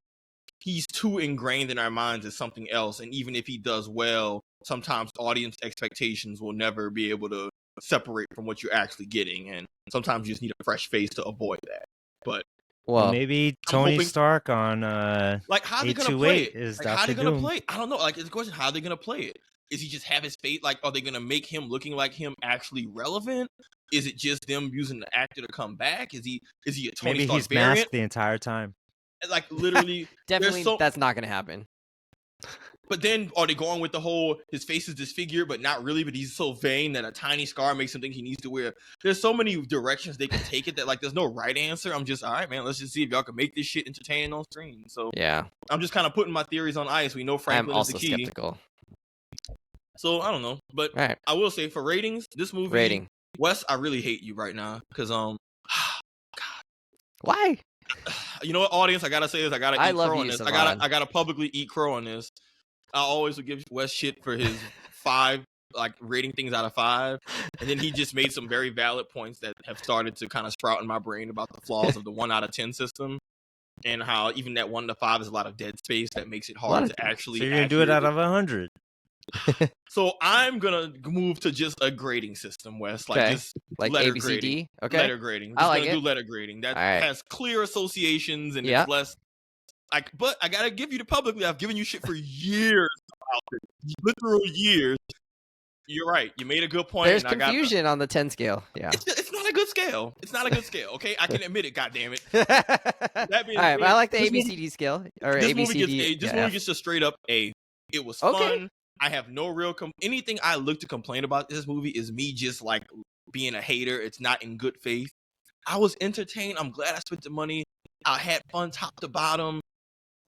he's too ingrained in our minds as something else. And even if he does well, sometimes audience expectations will never be able to separate from what you're actually getting. And sometimes you just need a fresh face to avoid that. But maybe Tony Stark on like, how they gonna play it? Is like, Dr. how they gonna Doom. play it? I don't know. Like, it's a question, how are they gonna play it? Is he just have his face? Like, are they gonna make him looking like him actually relevant? Is it just them using the actor to come back? Is he a Tony Stark Maybe he's variant? masked the entire time. Like, literally, definitely that's not gonna happen. But then, are they going with the whole, his face is disfigured, but not really, but he's so vain that a tiny scar makes him think he needs to wear? There's so many directions they can take it that, like, there's no right answer. I'm just, all right, man, let's just see if y'all can make this shit entertaining on screen. So yeah, I'm just kind of putting my theories on ice. We know Franklin is the key. I'm also skeptical. So I don't know, but right. I will say, for ratings, this movie, Wes, I really hate you right now because God. Why? You know what, audience? I gotta say this. I gotta eat crow on this. Savon. I gotta publicly eat crow on this. I always would give Wes shit for his 5, like, rating things out of 5, and then he just made some very valid points that have started to kind of sprout in my brain about the flaws of the 1 out of 10 system, and how even that 1 to 5 is a lot of dead space that makes it hard to actually. So you're gonna do it out of 100. So I'm gonna move to just a grading system, Wes. Like, just like letter ABCD. grading. Okay. Letter grading. Just I like do letter grading. That has clear associations and it's less. Like, but I gotta give you publicly. I've given you shit for years, literal years. You're right. You made a good point. There's confusion on the 10 scale. Yeah, it's not a good scale. It's not a good scale. Okay, I can admit it. God damn it. That being all right, but I like the ABCD scale. Or this ABCD. Movie gets a straight up A. It was fun. I have no real anything I look to complain about this movie is me just like being a hater. It's not in good faith. I was entertained. I'm glad I spent the money. I had fun top to bottom.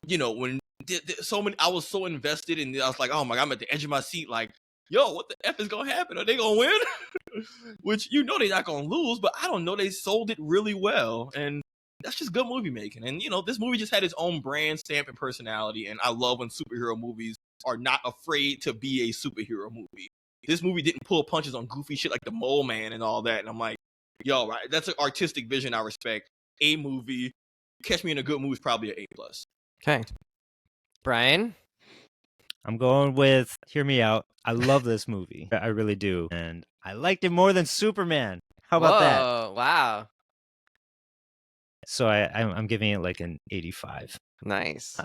When so many, I was so invested, and I was like, oh my God, I'm at the edge of my seat. Like, yo, what the F is gonna happen? Are they gonna win? Which they're not gonna lose, but I don't know. They sold it really well, and that's just good movie making. And this movie just had its own brand, stamp, and personality. And I love when superhero movies are not afraid to be a superhero movie. This movie didn't pull punches on goofy shit like the Mole Man and all that. And I'm like, yo, right, that's an artistic vision I respect. A movie. Catch Me in a Good Mood is probably an A+. Okay. Brian? I'm going with Hear Me Out. I love this movie. I really do. And I liked it more than Superman. How about that? Whoa, wow. So I'm giving it like an 85. Nice.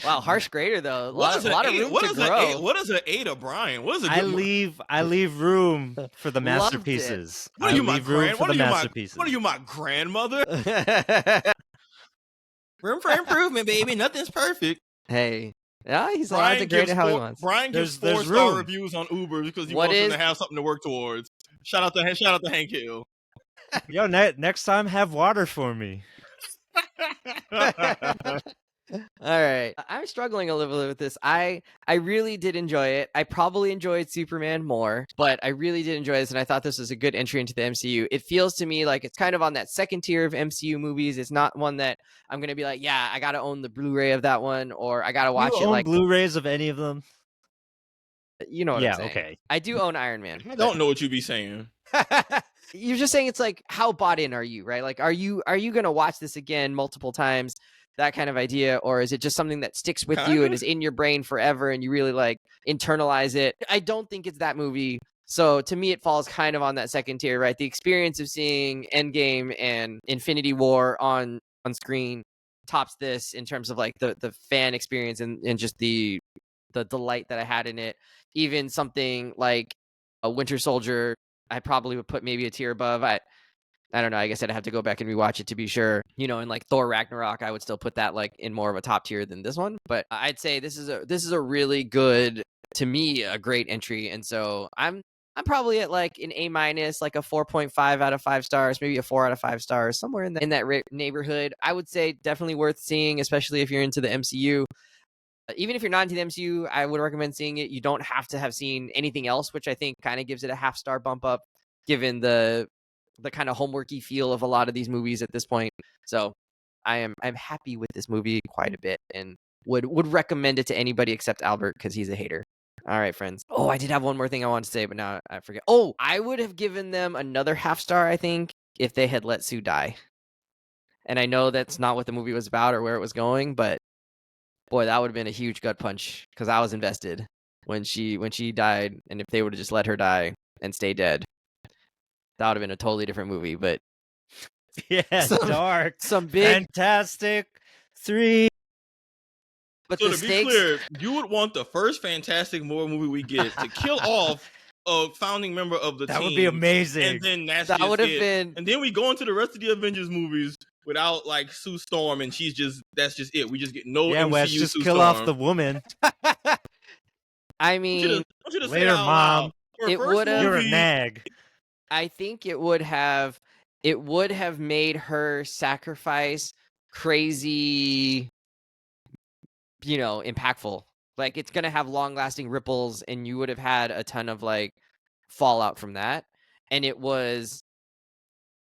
Wow, harsh grader though. A lot of room to grow. What is an A to Brian? What is a I leave room for the Loved masterpieces. What are you, my masterpieces? What are you, my grandmother? Room for improvement, baby. Nothing's perfect. Hey. Yeah, he's allowed to grade it how he wants. Brian gives 4-star reviews on Uber because he wants him to have something to work towards. Shout out to Hank Hill. Yo, next time have water for me. All right. I'm struggling a little bit with this. I really did enjoy it. I probably enjoyed Superman more, but I really did enjoy this, and I thought this was a good entry into the MCU. It feels to me like it's kind of on that second tier of MCU movies. It's not one that I'm going to be like, yeah, I got to own the Blu-ray of that one, or I got to watch it like Blu-rays of any of them. You know what I'm saying. Okay. I do own Iron Man. I don't know what you be saying. You're just saying it's like, how bought in are you, right? Like, are you going to watch this again multiple times? That kind of idea, or is it just something that sticks with you and is in your brain forever and you really like internalize it? I don't think it's that movie. So to me, it falls kind of on that second tier, right? The experience of seeing Endgame and Infinity War on screen tops this in terms of like the fan experience and just the delight that I had in it. Even something like a Winter Soldier, I probably would put maybe a tier above. I don't know. I guess I'd have to go back and rewatch it to be sure. And like Thor Ragnarok, I would still put that like in more of a top tier than this one. But I'd say this is a really good, to me, a great entry. And so I'm probably at like an A-, like a 4.5 out of 5 stars, maybe a 4 out of 5 stars, somewhere in that neighborhood. I would say definitely worth seeing, especially if you're into the MCU. Even if you're not into the MCU, I would recommend seeing it. You don't have to have seen anything else, which I think kind of gives it a half-star bump up, given the kind of homeworky feel of a lot of these movies at this point. So I'm happy with this movie quite a bit and would recommend it to anybody except Albert because he's a hater. All right, friends. Oh, I did have one more thing I wanted to say, but now I forget. Oh, I would have given them another half-star, I think, if they had let Sue die. And I know that's not what the movie was about or where it was going, but boy, that would have been a huge gut punch because I was invested when she died, and if they would have just let her die and stay dead, that would have been a totally different movie. But dark, some big Fantastic 3. But so the to be stakes... clear, you would want the first Fantastic Four movie we get to kill off a founding member of the team. That would be amazing. And then that would have been. And then we go into the rest of the Avengers movies without like Sue Storm, and that's just it. We just get no MCU Wes, just Sue kill Storm. off the woman. I mean, later, Mom. It would have. You're a nag. I think it would have made her sacrifice crazy, impactful. Like, it's gonna have long-lasting ripples, and you would have had a ton of like fallout from that. And it was,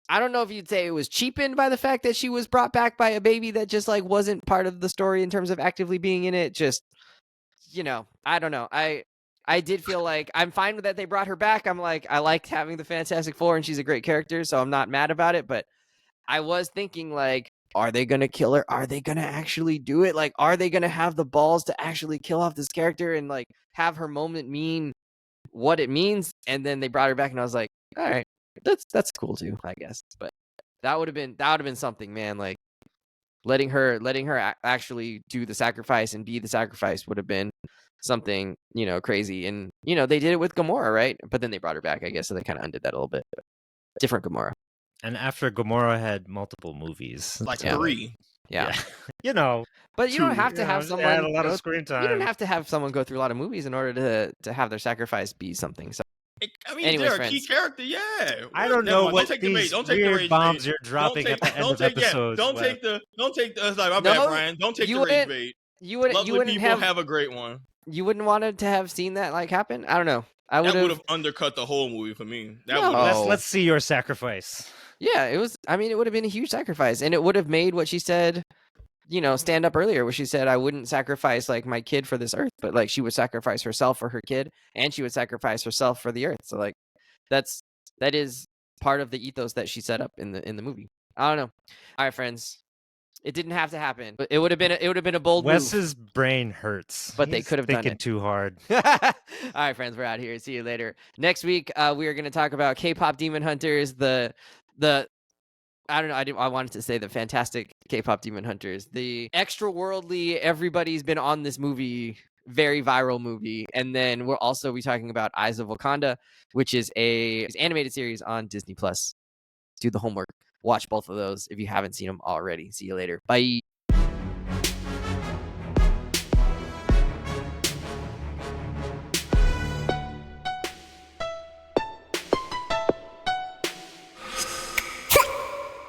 I don't know if you'd say it was cheapened by the fact that she was brought back by a baby that just like wasn't part of the story in terms of actively being in it. Just, I don't know. I did feel like I'm fine with that they brought her back. I'm like, I like having the Fantastic Four and she's a great character, so I'm not mad about it. But I was thinking like, are they going to kill her? Are they going to actually do it? Like, are they going to have the balls to actually kill off this character and like have her moment mean what it means? And then they brought her back and I was like, all right, that's cool too, I guess. But that would have been something, man. Like letting her actually do the sacrifice and be the sacrifice would have been something, crazy. And, they did it with Gamora, right? But then they brought her back, I guess. So they kind of undid that a little bit. But different Gamora. And after Gamora had multiple movies. Like 3. Yeah. But you don't have to have someone had a lot of screen time. You don't have to have someone go through a lot of movies in order to have their sacrifice be something. So I mean, anyways, they're a key character, yeah. I don't know what these weird bombs you're dropping at the end of episodes. Don't take the. It's like, my bad, Brian. Don't take the rage bait. You wouldn't have a great one. You wouldn't want to have seen that like happen? I don't know. I would That would have. have undercut the whole movie for me. That No. would have. Let's see your sacrifice. Yeah, it was. I mean, it would have been a huge sacrifice, and it would have made what she said, stand up earlier, where she said, "I wouldn't sacrifice like my kid for this earth, but like she would sacrifice herself for her kid, and she would sacrifice herself for the earth." So like, that is part of the ethos that she set up in the movie. I don't know. All right, friends. It didn't have to happen, but it would have been a bold move. Wes's brain hurts, But they could have done thinking it. too hard. All right, friends, we're out here. See you later. Next week, we are going to talk about K-pop Demon Hunters. I don't know. I wanted to say the fantastic K-pop Demon Hunters, the extra-worldly. Everybody's been on this movie, very viral movie, and then we'll also be talking about Eyes of Wakanda, which is an animated series on Disney Plus. Do the homework. Watch both of those if you haven't seen them already. See you later. Bye.